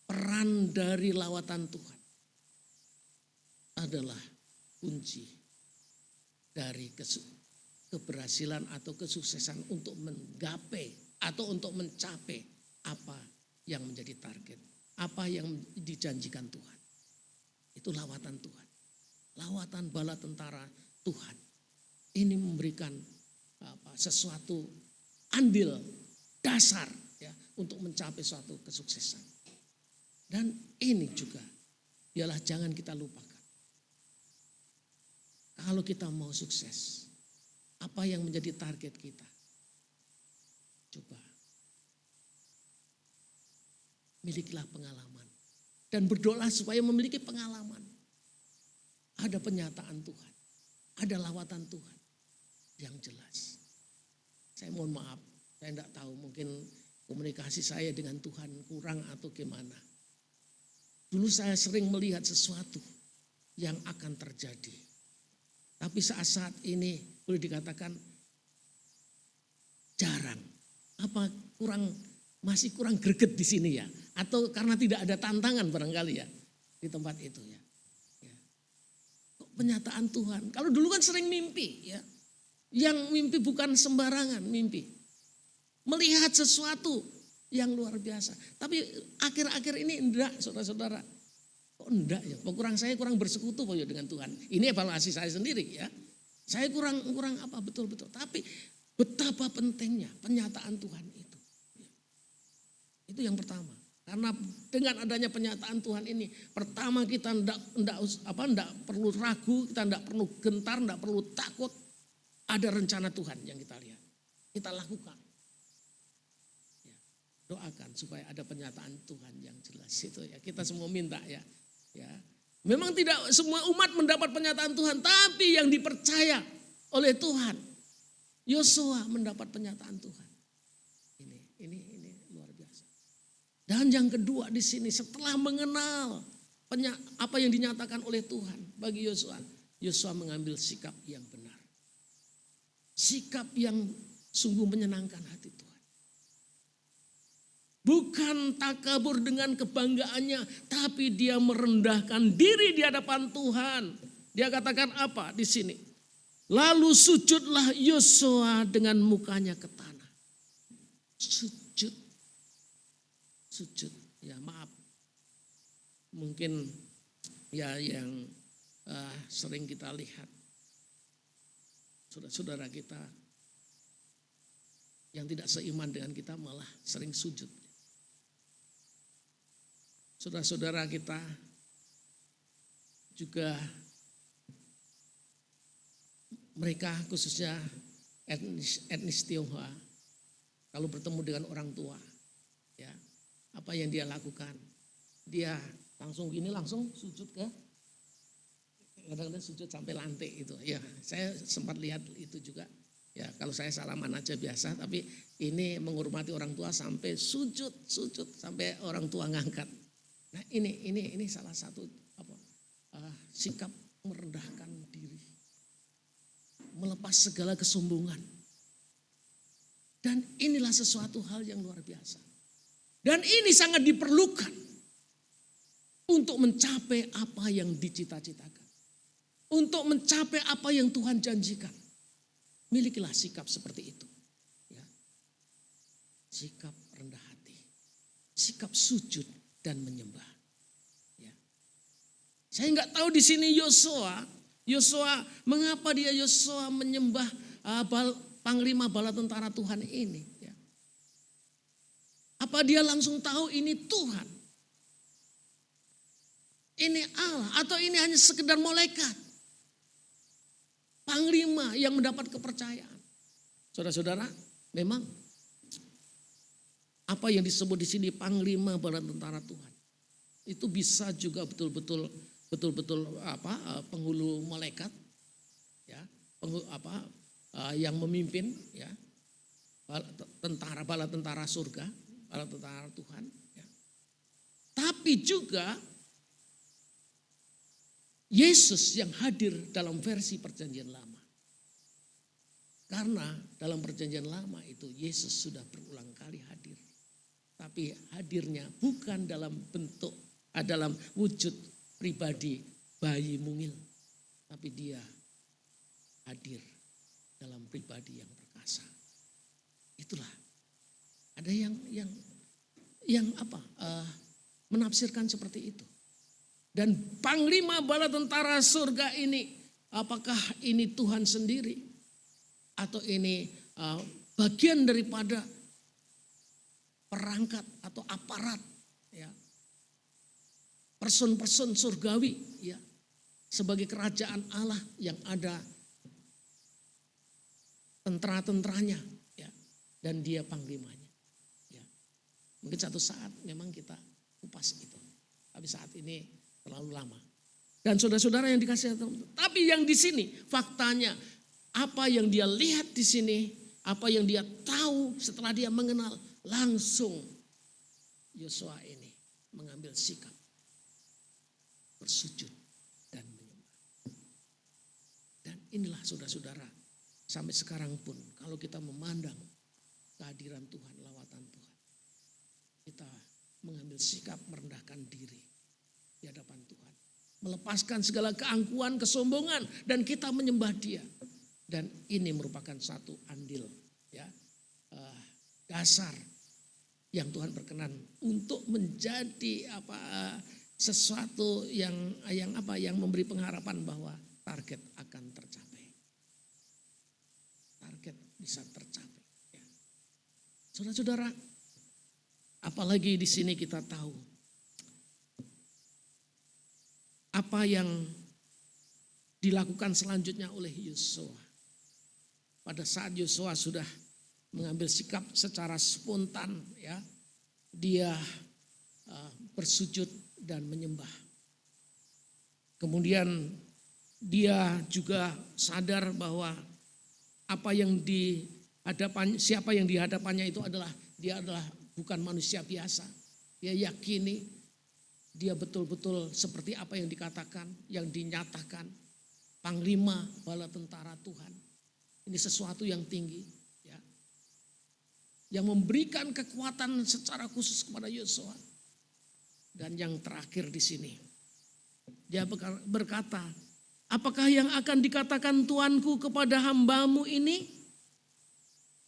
peran dari lawatan Tuhan adalah kunci dari keberhasilan atau kesuksesan untuk menggapai atau untuk mencapai apa yang menjadi target, apa yang dijanjikan Tuhan. Itu lawatan Tuhan. Lawatan bala tentara Tuhan. Ini memberikan sesuatu andil dasar ya untuk mencapai suatu kesuksesan. Dan ini juga ialah jangan kita lupakan. Kalau kita mau sukses, apa yang menjadi target kita? Coba milikilah pengalaman. Dan berdoa supaya memiliki pengalaman. Ada penyataan Tuhan. Ada lawatan Tuhan yang jelas. Saya mohon maaf, saya tidak tahu mungkin komunikasi saya dengan Tuhan kurang atau gimana. Dulu saya sering melihat sesuatu yang akan terjadi. Tapi saat ini boleh dikatakan jarang. Apa masih kurang greget di sini ya? Atau karena tidak ada tantangan barangkali ya di tempat itu ya. Kok penyataan Tuhan? Kalau dulu kan sering mimpi ya. Yang mimpi bukan sembarangan mimpi. Melihat sesuatu yang luar biasa. Tapi akhir-akhir ini enggak saudara-saudara. Kok enggak ya? Saya kurang bersekutu dengan Tuhan. Ini evaluasi saya sendiri ya. Saya kurang apa betul-betul. Tapi betapa pentingnya penyataan Tuhan itu. Itu yang pertama. Karena dengan adanya penyataan Tuhan ini, pertama kita enggak perlu ragu, kita enggak perlu gentar, enggak perlu takut. Ada rencana Tuhan yang kita lihat. Kita lakukan. Ya, doakan supaya ada penyataan Tuhan yang jelas itu ya. Kita semua minta ya. Ya. Memang tidak semua umat mendapat penyataan Tuhan, tapi yang dipercaya oleh Tuhan, Yosua mendapat penyataan Tuhan. Ini luar biasa. Dan yang kedua di sini setelah mengenal apa yang dinyatakan oleh Tuhan bagi Yosua, Yosua mengambil sikap yang benar. Sikap yang sungguh menyenangkan hati Tuhan. Bukan takabur dengan kebanggaannya, tapi dia merendahkan diri di hadapan Tuhan. Dia katakan apa di sini? Lalu sujudlah Yosua dengan mukanya ke tanah. Sujud, ya maaf. Mungkin ya yang sering kita lihat. Saudara-saudara kita yang tidak seiman dengan kita malah sering sujud. Saudara-saudara kita juga mereka khususnya etnis Tionghoa, kalau bertemu dengan orang tua, ya, apa yang dia lakukan? Dia langsung gini, langsung sujud ke, kadang-kadang sujud sampai lantai itu. Ya, saya sempat lihat itu juga. Ya, kalau saya salaman aja biasa, tapi ini menghormati orang tua sampai sujud sampai orang tua ngangkat. Nah, ini salah satu sikap merendahkan diri, melepas segala kesombongan. Dan inilah sesuatu hal yang luar biasa. Dan ini sangat diperlukan untuk mencapai apa yang dicita-citakan. Untuk mencapai apa yang Tuhan janjikan. Milikilah sikap seperti itu. Ya. Sikap rendah hati. Sikap sujud dan menyembah. Ya. Saya nggak tahu di sini Yosua, mengapa dia Yosua menyembah panglima bala tentara Tuhan ini. Ya. Apa dia langsung tahu ini Tuhan? Ini Allah atau ini hanya sekedar malaikat? Panglima yang mendapat kepercayaan. Saudara-saudara, memang apa yang disebut di sini panglima bala tentara Tuhan itu bisa juga betul-betul penghulu malaikat, ya, yang memimpin, ya, bala tentara surga, bala tentara Tuhan. Ya. Tapi juga Yesus yang hadir dalam versi perjanjian lama. Karena dalam perjanjian lama itu Yesus sudah berulang kali hadir. Tapi hadirnya bukan dalam bentuk, dalam wujud pribadi bayi mungil. Tapi dia hadir dalam pribadi yang perkasa. Itulah. Ada yang menafsirkan seperti itu. Dan panglima bala tentara surga ini, apakah ini Tuhan sendiri? Atau ini bagian daripada perangkat atau aparat, ya, person-person surgawi, ya, sebagai kerajaan Allah yang ada tentara-tentaranya, ya, dan dia panglimanya. Ya. Mungkin satu saat memang kita kupas itu, tapi saat ini terlalu lama. Dan saudara-saudara yang dikasih Tuhan, tapi yang di sini faktanya apa yang dia lihat di sini, apa yang dia tahu setelah dia mengenal, langsung Yosua ini mengambil sikap bersujud dan menyembah. Dan inilah saudara-saudara, sampai sekarang pun kalau kita memandang kehadiran Tuhan, lawatan Tuhan, kita mengambil sikap merendahkan diri di hadapan Tuhan. Melepaskan segala keangkuhan, kesombongan, dan kita menyembah Dia. Dan ini merupakan satu andil, ya, dasar yang Tuhan berkenan untuk menjadi sesuatu yang memberi pengharapan bahwa target akan tercapai. Target bisa tercapai. Ya. Saudara-saudara, apalagi di sini kita tahu apa yang dilakukan selanjutnya oleh Yosua. Pada saat Yosua sudah mengambil sikap secara spontan, ya, dia bersujud dan menyembah. Kemudian dia juga sadar bahwa apa yang siapa yang di hadapannya itu dia adalah bukan manusia biasa. Dia yakini dia betul-betul seperti apa yang dikatakan, yang dinyatakan panglima bala tentara Tuhan. Ini sesuatu yang tinggi, ya, yang memberikan kekuatan secara khusus kepada Yosua. Dan yang terakhir di sini, dia berkata, apakah yang akan dikatakan Tuanku kepada hambamu ini?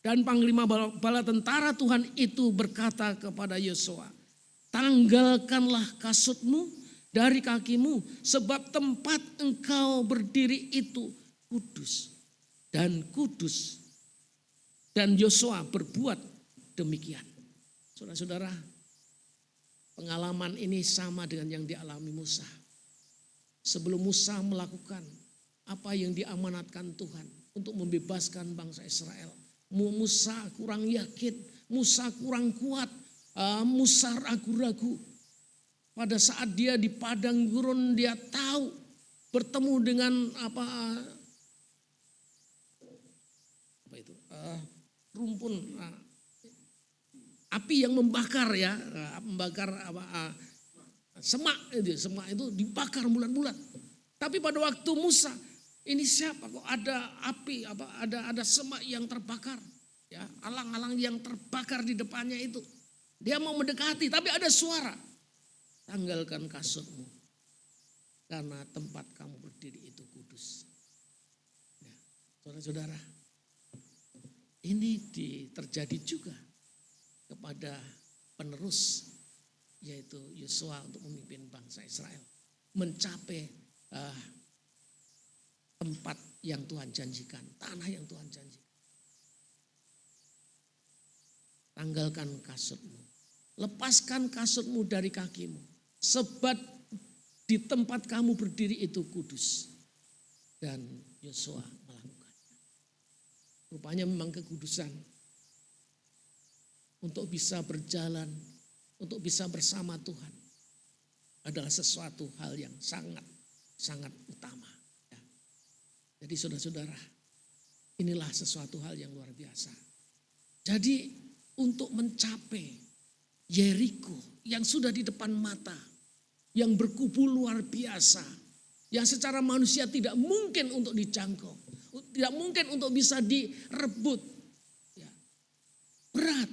Dan panglima bala tentara Tuhan itu berkata kepada Yosua, tanggalkanlah kasutmu dari kakimu, sebab tempat engkau berdiri itu kudus. Dan kudus. Dan Yosua berbuat demikian. Saudara-saudara, pengalaman ini sama dengan yang dialami Musa. Sebelum Musa melakukan apa yang diamanatkan Tuhan, untuk membebaskan bangsa Israel. Musa kurang yakin, Musa kurang kuat, Musa ragu-ragu. Pada saat dia di padang gurun dia tahu bertemu dengan rumpun api yang membakar ya, membakar semak itu dibakar bulat-bulat. Tapi pada waktu Musa, ini siapa kok ada api, ada semak yang terbakar, ya, alang-alang yang terbakar di depannya itu. Dia mau mendekati, tapi ada suara, tanggalkan kasutmu, karena tempat kamu berdiri itu kudus. Ya, saudara-saudara, ini terjadi juga kepada penerus, yaitu Yosua untuk memimpin bangsa Israel mencapai tempat yang Tuhan janjikan, tanah yang Tuhan janjikan. Tanggalkan kasutmu, lepaskan kasutmu dari kakimu, sebab di tempat kamu berdiri itu kudus. Dan Yosua melakukannya. Rupanya memang kekudusan untuk bisa berjalan, untuk bisa bersama Tuhan adalah sesuatu hal yang sangat utama. Ya. Jadi saudara-saudara, inilah sesuatu hal yang luar biasa. Jadi untuk mencapai Yeriko yang sudah di depan mata, yang berkubu luar biasa, yang secara manusia tidak mungkin untuk dijangkau, tidak mungkin untuk bisa direbut. Ya. Berat,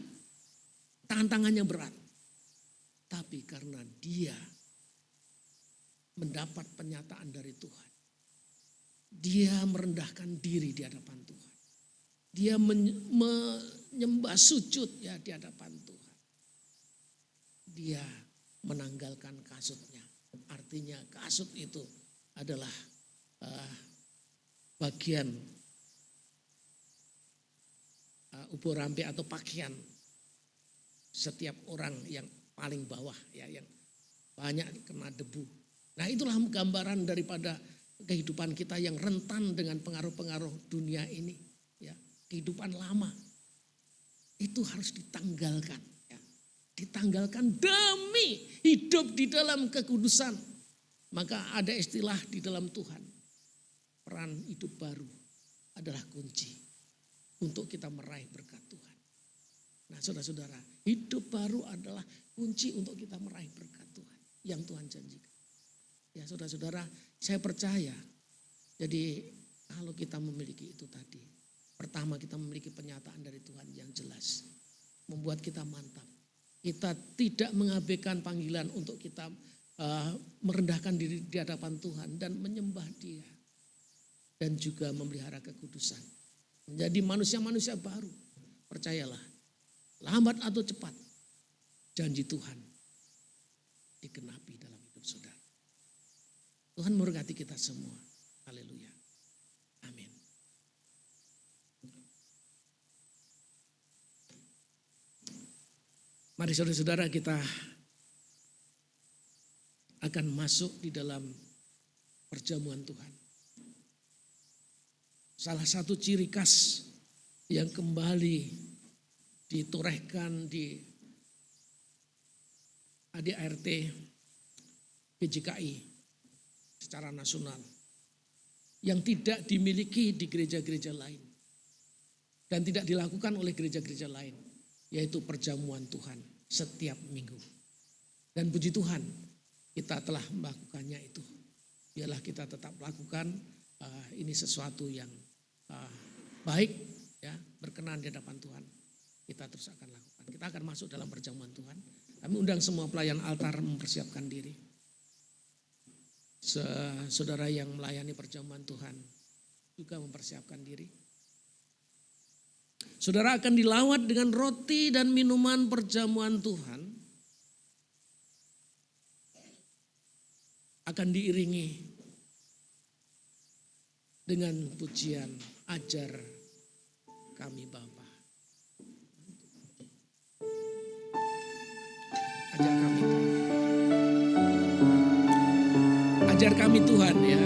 tantangannya berat. Tapi karena dia mendapat penyataan dari Tuhan, dia merendahkan diri di hadapan Tuhan. Dia menyembah sujud ya di hadapan Tuhan. Dia menanggalkan kasutnya. Artinya kasut itu adalah bagian ubur rampe atau pakaian setiap orang yang paling bawah ya, yang banyak kena debu. Nah, itulah gambaran daripada kehidupan kita yang rentan dengan pengaruh-pengaruh dunia ini ya. Kehidupan lama itu harus ditanggalkan ya. Ditanggalkan demi hidup di dalam kekudusan. Maka ada istilah di dalam Tuhan, peran hidup baru adalah kunci untuk kita meraih berkat Tuhan. Nah, saudara-saudara, hidup baru adalah kunci untuk kita meraih berkat Tuhan yang Tuhan janjikan. Ya, saudara-saudara, saya percaya. Jadi kalau kita memiliki itu tadi, pertama kita memiliki penyataan dari Tuhan yang jelas, membuat kita mantap. Kita tidak mengabaikan panggilan untuk kita merendahkan diri di hadapan Tuhan dan menyembah Dia. Dan juga memelihara kekudusan. Menjadi manusia-manusia baru. Percayalah, lambat atau cepat, janji Tuhan digenapi dalam hidup saudara. Tuhan memberkati kita semua. Haleluya. Amin. Mari saudara-saudara, kita akan masuk di dalam perjamuan Tuhan. Salah satu ciri khas yang kembali ditorehkan di ADART PJKI secara nasional yang tidak dimiliki di gereja-gereja lain dan tidak dilakukan oleh gereja-gereja lain, yaitu perjamuan Tuhan setiap minggu. Dan puji Tuhan, kita telah melakukannya itu. Biarlah kita tetap lakukan, ini sesuatu yang baik, ya, berkenan di hadapan Tuhan. Kita terus akan lakukan. Kita akan masuk dalam perjamuan Tuhan. Kami undang semua pelayan altar mempersiapkan diri. Saudara yang melayani perjamuan Tuhan juga mempersiapkan diri. Saudara akan dilawat dengan roti dan minuman perjamuan Tuhan. Akan diiringi dengan pujian, ajar kami Bapa. Ajar kami Tuhan. Ajar kami Tuhan ya.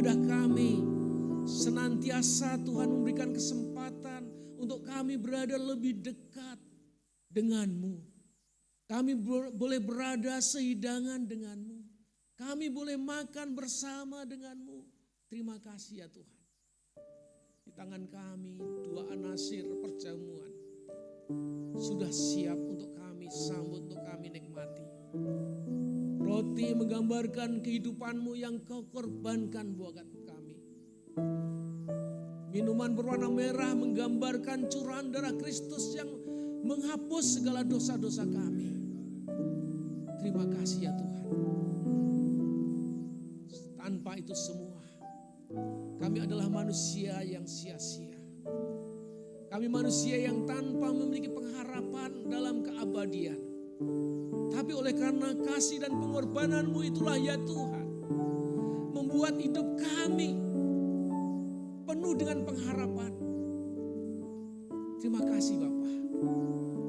ibadah kami senantiasa Tuhan memberikan kesempatan untuk kami berada lebih dekat dengan-Mu. Kami boleh berada sehidangan dengan-Mu. Kami boleh makan bersama dengan-Mu. Terima kasih ya Tuhan. Di tangan kami 2 anasir perjamuan sudah siap untuk kami sambut, untuk kami nikmati. Roti menggambarkan kehidupan-Mu yang Kau korbankan buat kami. Minuman berwarna merah menggambarkan curahan darah Kristus yang menghapus segala dosa-dosa kami. Terima kasih ya Tuhan. Tanpa itu semua, kami adalah manusia yang sia-sia. Kami manusia yang tanpa memiliki pengharapan dalam keabadian. Tapi oleh karena kasih dan pengorbanan-Mu itulah ya Tuhan, membuat hidup kami penuh dengan pengharapan. Terima kasih Bapa.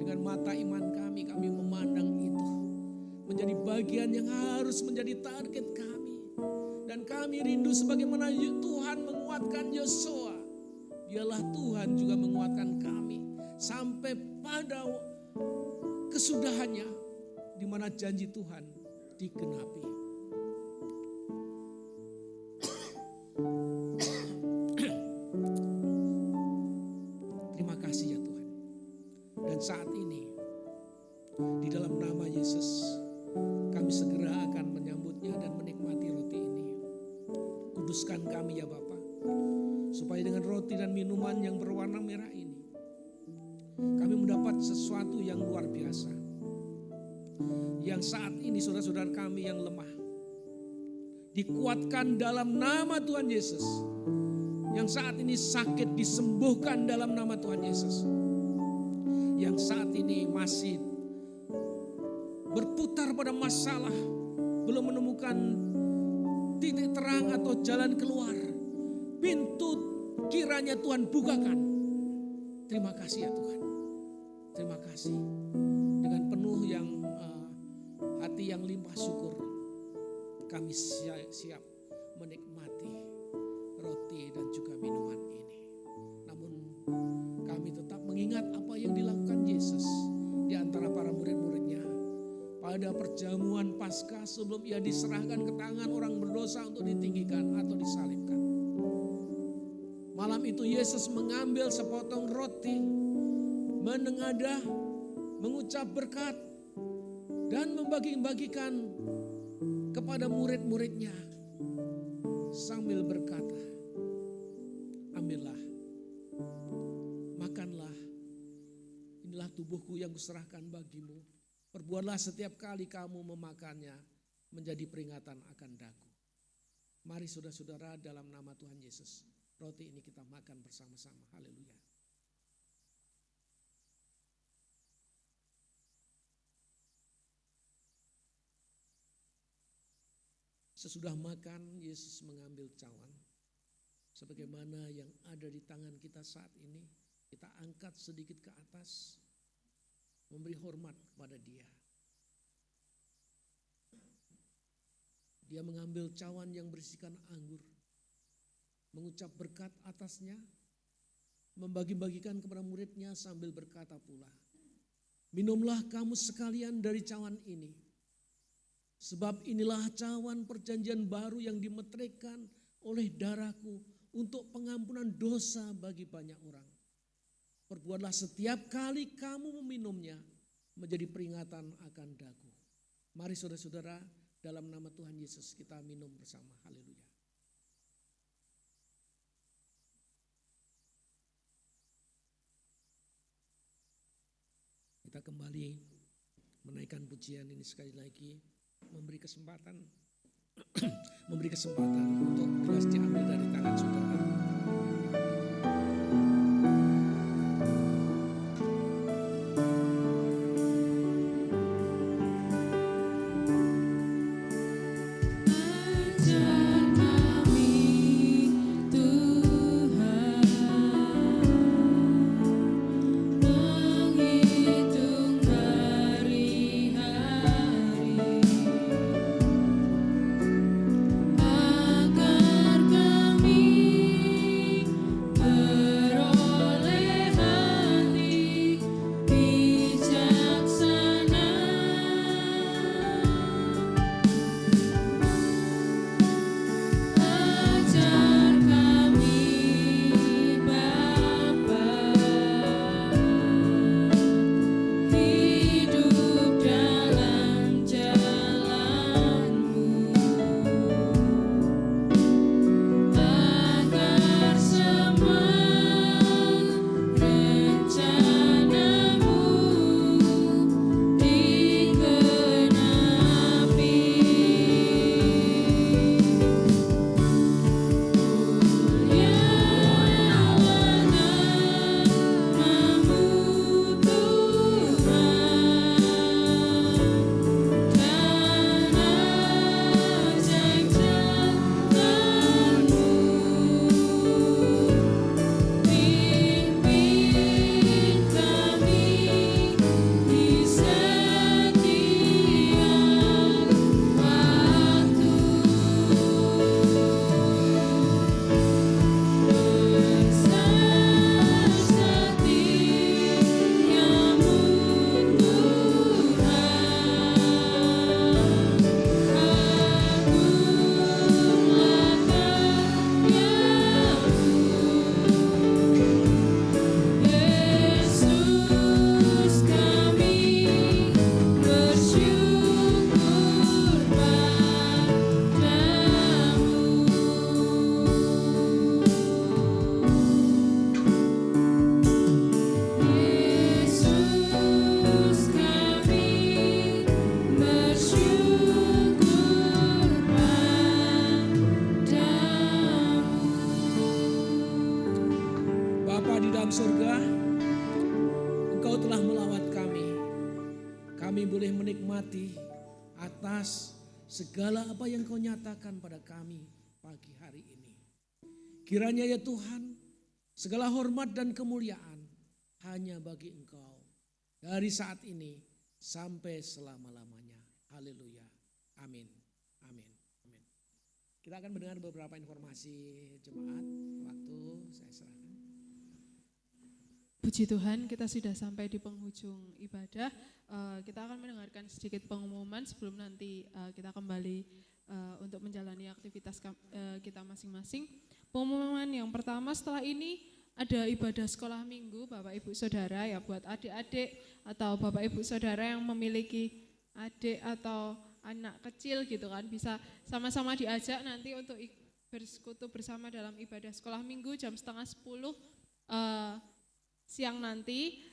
Dengan mata iman kami memandang itu menjadi bagian yang harus menjadi target kami. Dan kami rindu sebagaimana Tuhan menguatkan Yosua, biarlah Tuhan juga menguatkan kami sampai pada kesudahannya, di mana janji Tuhan digenapi. Terima kasih ya Tuhan. Dan saat ini di dalam nama Yesus kami segera akan menyambutnya dan menikmati roti ini. Kuduskan kami ya Bapa, supaya dengan roti dan minuman yang berwarna merah ini kami mendapat sesuatu yang luar biasa. Yang saat ini saudara-saudara kami yang lemah dikuatkan dalam nama Tuhan Yesus. Yang saat ini sakit disembuhkan dalam nama Tuhan Yesus. Yang saat ini masih berputar pada masalah, belum menemukan titik terang atau jalan keluar, pintu kiranya Tuhan bukakan. Terima kasih ya Tuhan. Terima kasih. Dengan penuh yang hati yang limpah syukur, kami siap menikmati roti dan juga minuman ini. Namun kami tetap mengingat apa yang dilakukan Yesus di antara para murid-muridnya pada perjamuan Paskah sebelum ia diserahkan ke tangan orang berdosa untuk ditinggikan atau disalibkan. Malam itu Yesus mengambil sepotong roti, menengadah, mengucap berkat, dan membagi-bagikan kepada murid-muridnya sambil berkata, ambillah, makanlah, inilah tubuhku yang kuserahkan bagimu. Perbuatlah setiap kali kamu memakannya menjadi peringatan akan daku. Mari saudara-saudara dalam nama Tuhan Yesus, roti ini kita makan bersama-sama. Haleluya. Sesudah makan, Yesus mengambil cawan. Sebagaimana yang ada di tangan kita saat ini, kita angkat sedikit ke atas, memberi hormat kepada Dia. Dia mengambil cawan yang berisikan anggur, mengucap berkat atasnya, membagi-bagikan kepada muridnya sambil berkata pula, minumlah kamu sekalian dari cawan ini. Sebab inilah cawan perjanjian baru yang dimeteraikan oleh darahku untuk pengampunan dosa bagi banyak orang. Perbuatlah setiap kali kamu meminumnya menjadi peringatan akan daku. Mari saudara-saudara dalam nama Tuhan Yesus kita minum bersama. Haleluya. Kita kembali menaikkan pujian ini sekali lagi. Memberi kesempatan untuk gelas diambil dari tangan saudara. Agar dalam surga, Engkau telah melawat kami. Kami boleh menikmati atas segala apa yang Kau nyatakan pada kami pagi hari ini. Kiranya ya Tuhan, segala hormat dan kemuliaan hanya bagi Engkau dari saat ini sampai selama-lamanya. Haleluya. Amin. Amin. Amin. Kita akan mendengar beberapa informasi jemaat. Waktu saya serahkan. Puji Tuhan, kita sudah sampai di penghujung ibadah. Kita akan mendengarkan sedikit pengumuman sebelum nanti kita kembali untuk menjalani aktivitas kita masing-masing. Pengumuman yang pertama, setelah ini ada ibadah sekolah minggu Bapak Ibu Saudara ya, buat adik-adik atau Bapak Ibu Saudara yang memiliki adik atau anak kecil gitu kan, bisa sama-sama diajak nanti untuk bersekutu bersama dalam ibadah sekolah minggu jam 9:30 siang nanti.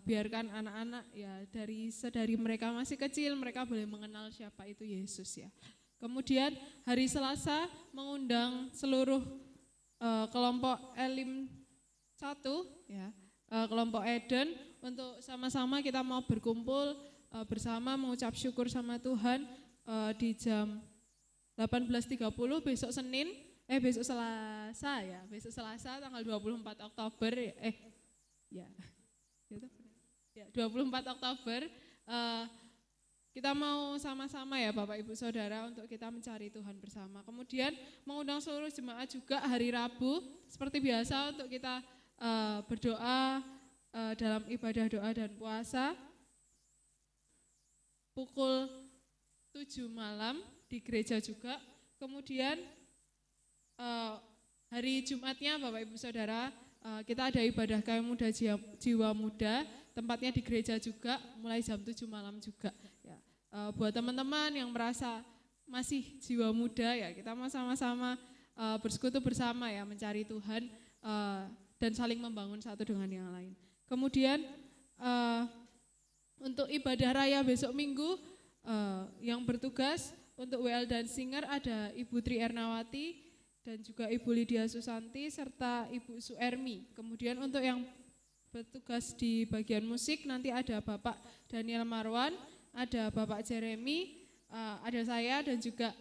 Biarkan anak-anak ya dari mereka masih kecil, mereka boleh mengenal siapa itu Yesus ya. Kemudian hari Selasa mengundang seluruh kelompok Elim 1 ya, kelompok Eden untuk sama-sama kita mau berkumpul bersama mengucap syukur sama Tuhan di jam 18.30 besok Selasa tanggal 24 Oktober ya 24 Oktober kita mau sama-sama ya Bapak Ibu Saudara untuk kita mencari Tuhan bersama. Kemudian mengundang seluruh jemaat juga hari Rabu seperti biasa untuk kita berdoa dalam ibadah doa dan puasa pukul 7 malam di gereja juga. Kemudian hari Jumatnya Bapak Ibu Saudara kita ada ibadah Kayu Muda Jiwa Muda, tempatnya di gereja juga mulai jam 7 malam juga ya. Buat teman-teman yang merasa masih jiwa muda ya, kita mau sama-sama bersekutu bersama ya, mencari Tuhan dan saling membangun satu dengan yang lain. Kemudian untuk ibadah raya besok minggu yang bertugas untuk WL dan Singer ada Ibu Tri Ernawati dan juga Ibu Lydia Susanti serta Ibu Suermi. Kemudian untuk yang bertugas di bagian musik nanti ada Bapak Daniel Marwan, ada Bapak Jeremy, ada saya dan juga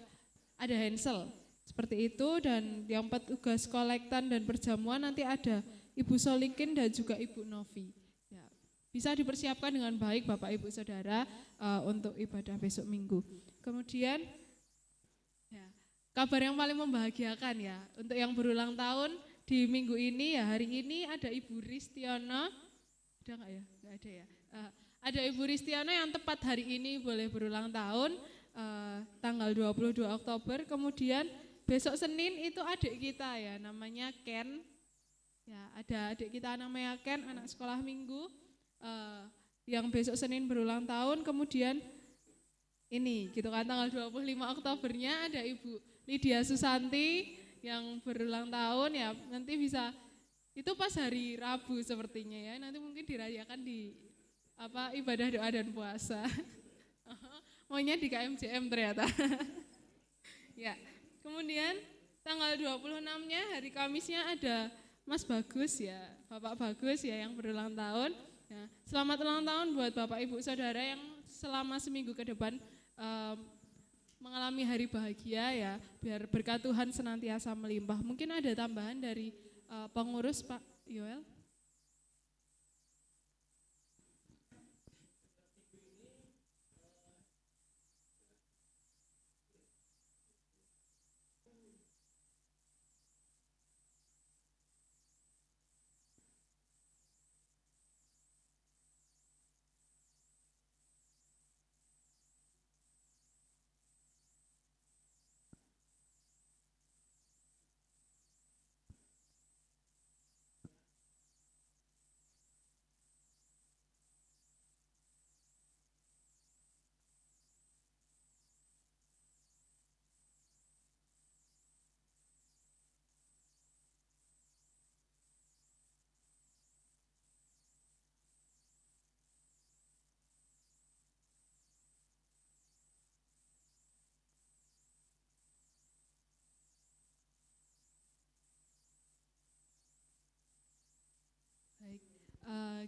ada Hensel. Seperti itu, dan yang petugas kolektan dan perjamuan nanti ada Ibu Solikin dan juga Ibu Novi. Ya, bisa dipersiapkan dengan baik Bapak Ibu Saudara untuk ibadah besok minggu. Kemudian ya, kabar yang paling membahagiakan ya, untuk yang berulang tahun di minggu ini ya, hari ini ada Ibu Ristiono, ada nggak ya? Nggak ada ya. Ada Ibu Ristiono yang tepat hari ini boleh berulang tahun, tanggal 22 Oktober. Kemudian besok Senin itu adik kita ya, namanya Ken. Ya, ada adik kita namanya Ken, anak sekolah minggu, yang besok Senin berulang tahun. Kemudian ini gitu kan, tanggal 25 Oktobernya ada Ibu Lydia Susanti yang berulang tahun ya, nanti bisa, itu pas hari Rabu sepertinya ya, nanti mungkin dirayakan di ibadah doa dan puasa. Maunya di KMJM ternyata. Ya, kemudian tanggal 26-nya hari Kamisnya ada Mas Bagus ya, Bapak Bagus ya yang berulang tahun. Ya, selamat ulang tahun buat Bapak Ibu Saudara yang selama seminggu ke depan mengalami hari bahagia ya, biar berkat Tuhan senantiasa melimpah. Mungkin ada tambahan dari pengurus Pak Yoel?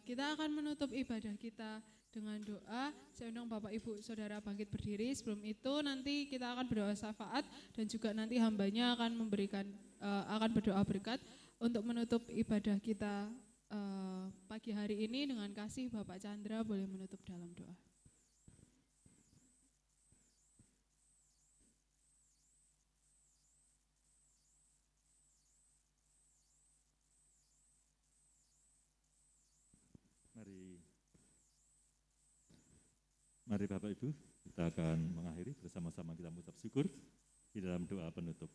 Kita akan menutup ibadah kita dengan doa. Saya undang Bapak Ibu Saudara bangkit berdiri. Sebelum itu nanti kita akan berdoa syafaat dan juga nanti hambanya akan akan berdoa berkat untuk menutup ibadah kita pagi hari ini dengan kasih. Bapak Chandra boleh menutup dalam doa. Mari Bapak Ibu, kita akan mengakhiri bersama-sama kita mengucap syukur di dalam doa penutup.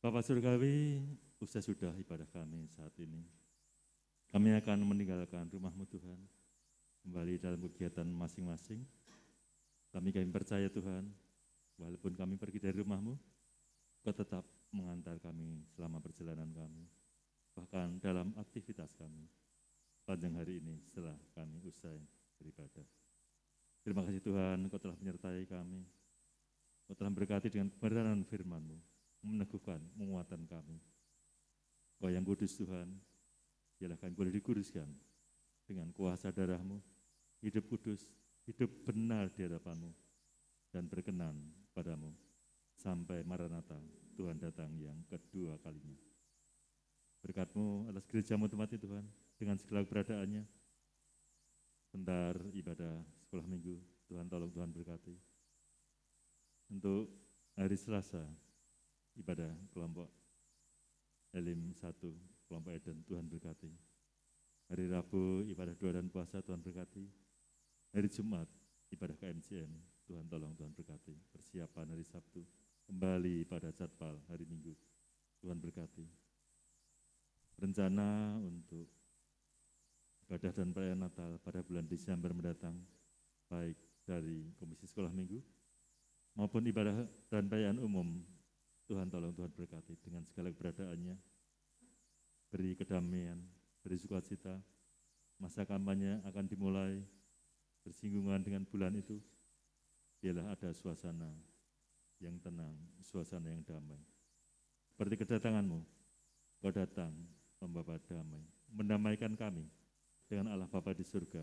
Bapak Surgawi, usai sudah ibadah kami saat ini. Kami akan meninggalkan rumah-Mu Tuhan, kembali dalam kegiatan masing-masing. Kami percaya Tuhan, walaupun kami pergi dari rumah-Mu, Kau tetap mengantar kami selama perjalanan kami, bahkan dalam aktivitas kami, panjang hari ini setelah kami usai beribadah. Terima kasih Tuhan, Kau telah menyertai kami, Kau telah berkati dengan kebenaran firman-Mu, meneguhkan, menguatkan kami. Kau yang kudus Tuhan, biarlah kami boleh dikuduskan dengan kuasa darah-Mu, hidup kudus, hidup benar di hadapan-Mu, dan berkenan padamu, sampai Maranatha, Tuhan datang yang kedua kalinya. Berkat-Mu atas gereja-Mu tempat ini Tuhan, dengan segala keberadaannya, bentar ibadah sekolah minggu, Tuhan tolong, Tuhan berkati. Untuk hari Selasa, ibadah kelompok Elim 1, kelompok Eden, Tuhan berkati. Hari Rabu, ibadah doa dan puasa, Tuhan berkati. Hari Jumat, ibadah KMCM, Tuhan tolong, Tuhan berkati. Persiapan hari Sabtu, kembali pada jadwal hari Minggu, Tuhan berkati. Rencana untuk ibadah dan perayaan Natal pada bulan Desember mendatang, baik dari Komisi Sekolah Minggu maupun ibadah dan perayaan umum, Tuhan tolong, Tuhan berkati dengan segala keberadaannya. Beri kedamaian, beri sukacita. Masa kampanye akan dimulai bersinggungan dengan bulan itu. Biarlah ada suasana yang tenang, suasana yang damai. Seperti kedatangan-Mu, Kau datang membawa damai, mendamaikan kami dengan Allah Bapa di surga,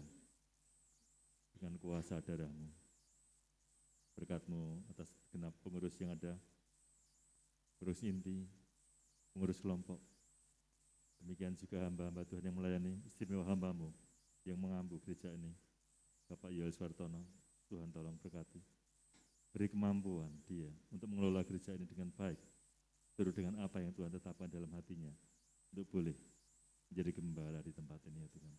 dengan kuasa darah-Mu. Berkat-Mu atas genap pengurus yang ada, pengurus inti, pengurus kelompok. Demikian juga hamba-hamba Tuhan yang melayani, istimewa hamba-Mu yang mengampu gereja ini, Bapak Yoel Suartono, Tuhan tolong berkati. Beri kemampuan dia untuk mengelola gereja ini dengan baik, turut dengan apa yang Tuhan tetapkan dalam hatinya, untuk boleh menjadi gembala di tempat ini ya Tuhan.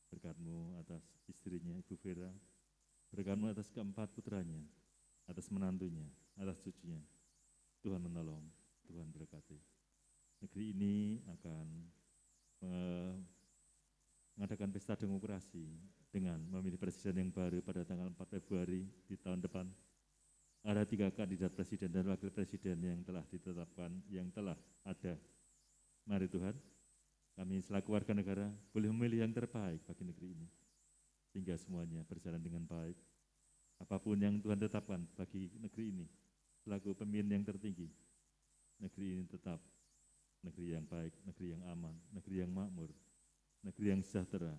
Berkat-Mu atas istrinya Ibu Vera, berkat-Mu atas keempat putranya, atas menantunya, atas cucunya. Tuhan menolong, Tuhan berkati. Negeri ini akan mengadakan pesta demokrasi dengan memilih presiden yang baru pada tanggal 4 Februari di tahun depan. Ada 3 kandidat presiden dan wakil presiden yang telah ditetapkan, yang telah ada. Mari Tuhan, kami selaku warga negara boleh memilih yang terbaik bagi negeri ini, sehingga semuanya berjalan dengan baik. Apapun yang Tuhan tetapkan bagi negeri ini, selaku pemimpin yang tertinggi, negeri ini tetap negeri yang baik, negeri yang aman, negeri yang makmur, negeri yang sejahtera,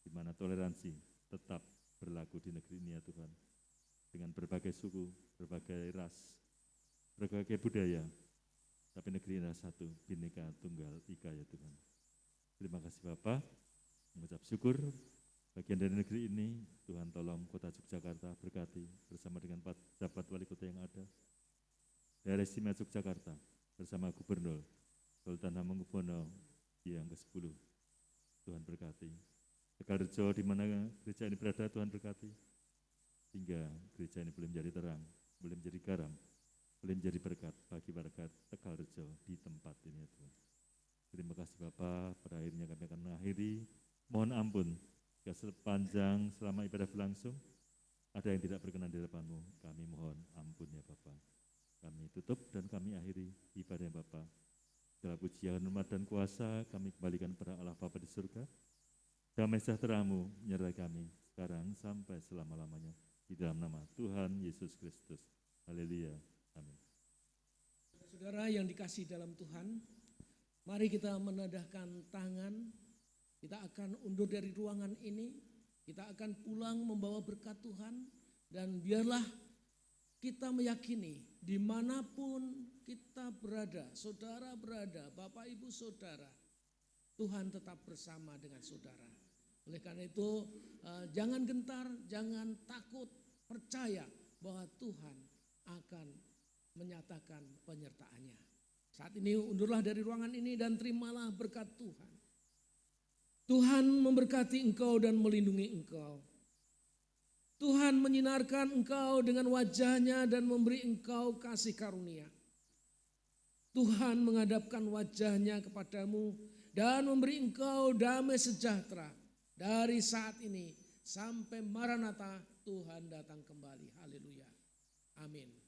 di mana toleransi tetap berlaku di negeri ini ya Tuhan. Dengan berbagai suku, berbagai ras, berbagai budaya, tapi negeri ini adalah satu, Bhinneka Tunggal Ika ya Tuhan. Terima kasih Bapak, mengucap syukur bagian dari negeri ini. Tuhan tolong Kota Yogyakarta berkati bersama dengan pejabat wali kota yang ada. Daerah Istimewa Yogyakarta bersama Gubernur Sultan Hamengkubuwono yang ke-10, Tuhan berkati. Tegalrejo di mana gereja ini berada, Tuhan berkati. Hingga gereja ini boleh menjadi terang, boleh menjadi garam, boleh menjadi berkat bagi warga Tegalrejo di tempat ini ya Tuhan. Terima kasih Bapak, pada akhirnya kami akan mengakhiri. Mohon ampun, jika sepanjang selama ibadah berlangsung, ada yang tidak berkenan di hadapan-Mu, kami mohon ampun ya Bapak. Kami tutup dan kami akhiri ibadah Bapak. Segala pujian, hormat dan kuasa kami kembalikan kepada Allah Bapa di surga. Damai sejahtera-Mu menyertai kami sekarang sampai selama-lamanya. Di dalam nama Tuhan Yesus Kristus. Haleluya. Amin. Saudara yang dikasihi dalam Tuhan, mari kita menadahkan tangan Kita akan undur dari ruangan ini, kita akan pulang membawa berkat Tuhan, dan biarlah kita meyakini dimanapun kita berada, saudara berada, Bapak Ibu Saudara, Tuhan tetap bersama dengan saudara. Oleh karena itu jangan gentar, jangan takut, percaya bahwa Tuhan akan menyatakan penyertaannya. Saat ini undurlah dari ruangan ini dan terimalah berkat Tuhan. Tuhan memberkati engkau dan melindungi engkau. Tuhan menyinarkan engkau dengan wajah-Nya dan memberi engkau kasih karunia. Tuhan menghadapkan wajah-Nya kepadamu dan memberi engkau damai sejahtera dari saat ini sampai Maranatha, Tuhan datang kembali. Haleluya. Amin.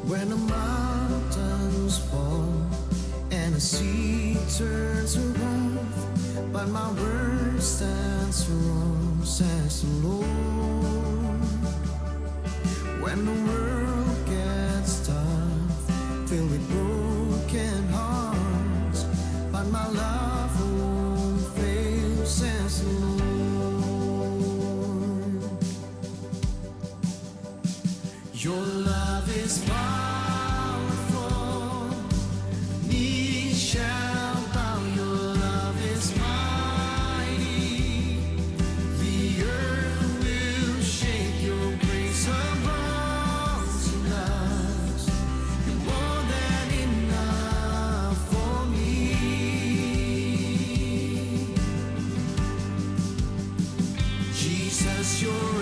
When the mountains fall and the sea turns around, but my word stands firm, says the Lord. When the world gets tough, filled with broken hearts, but my love won't fail, says the Lord. Your love is powerful, knees shall bow. Your love is mighty, the earth will shake. Your grace abounds in us, you're more than enough for me. Jesus, your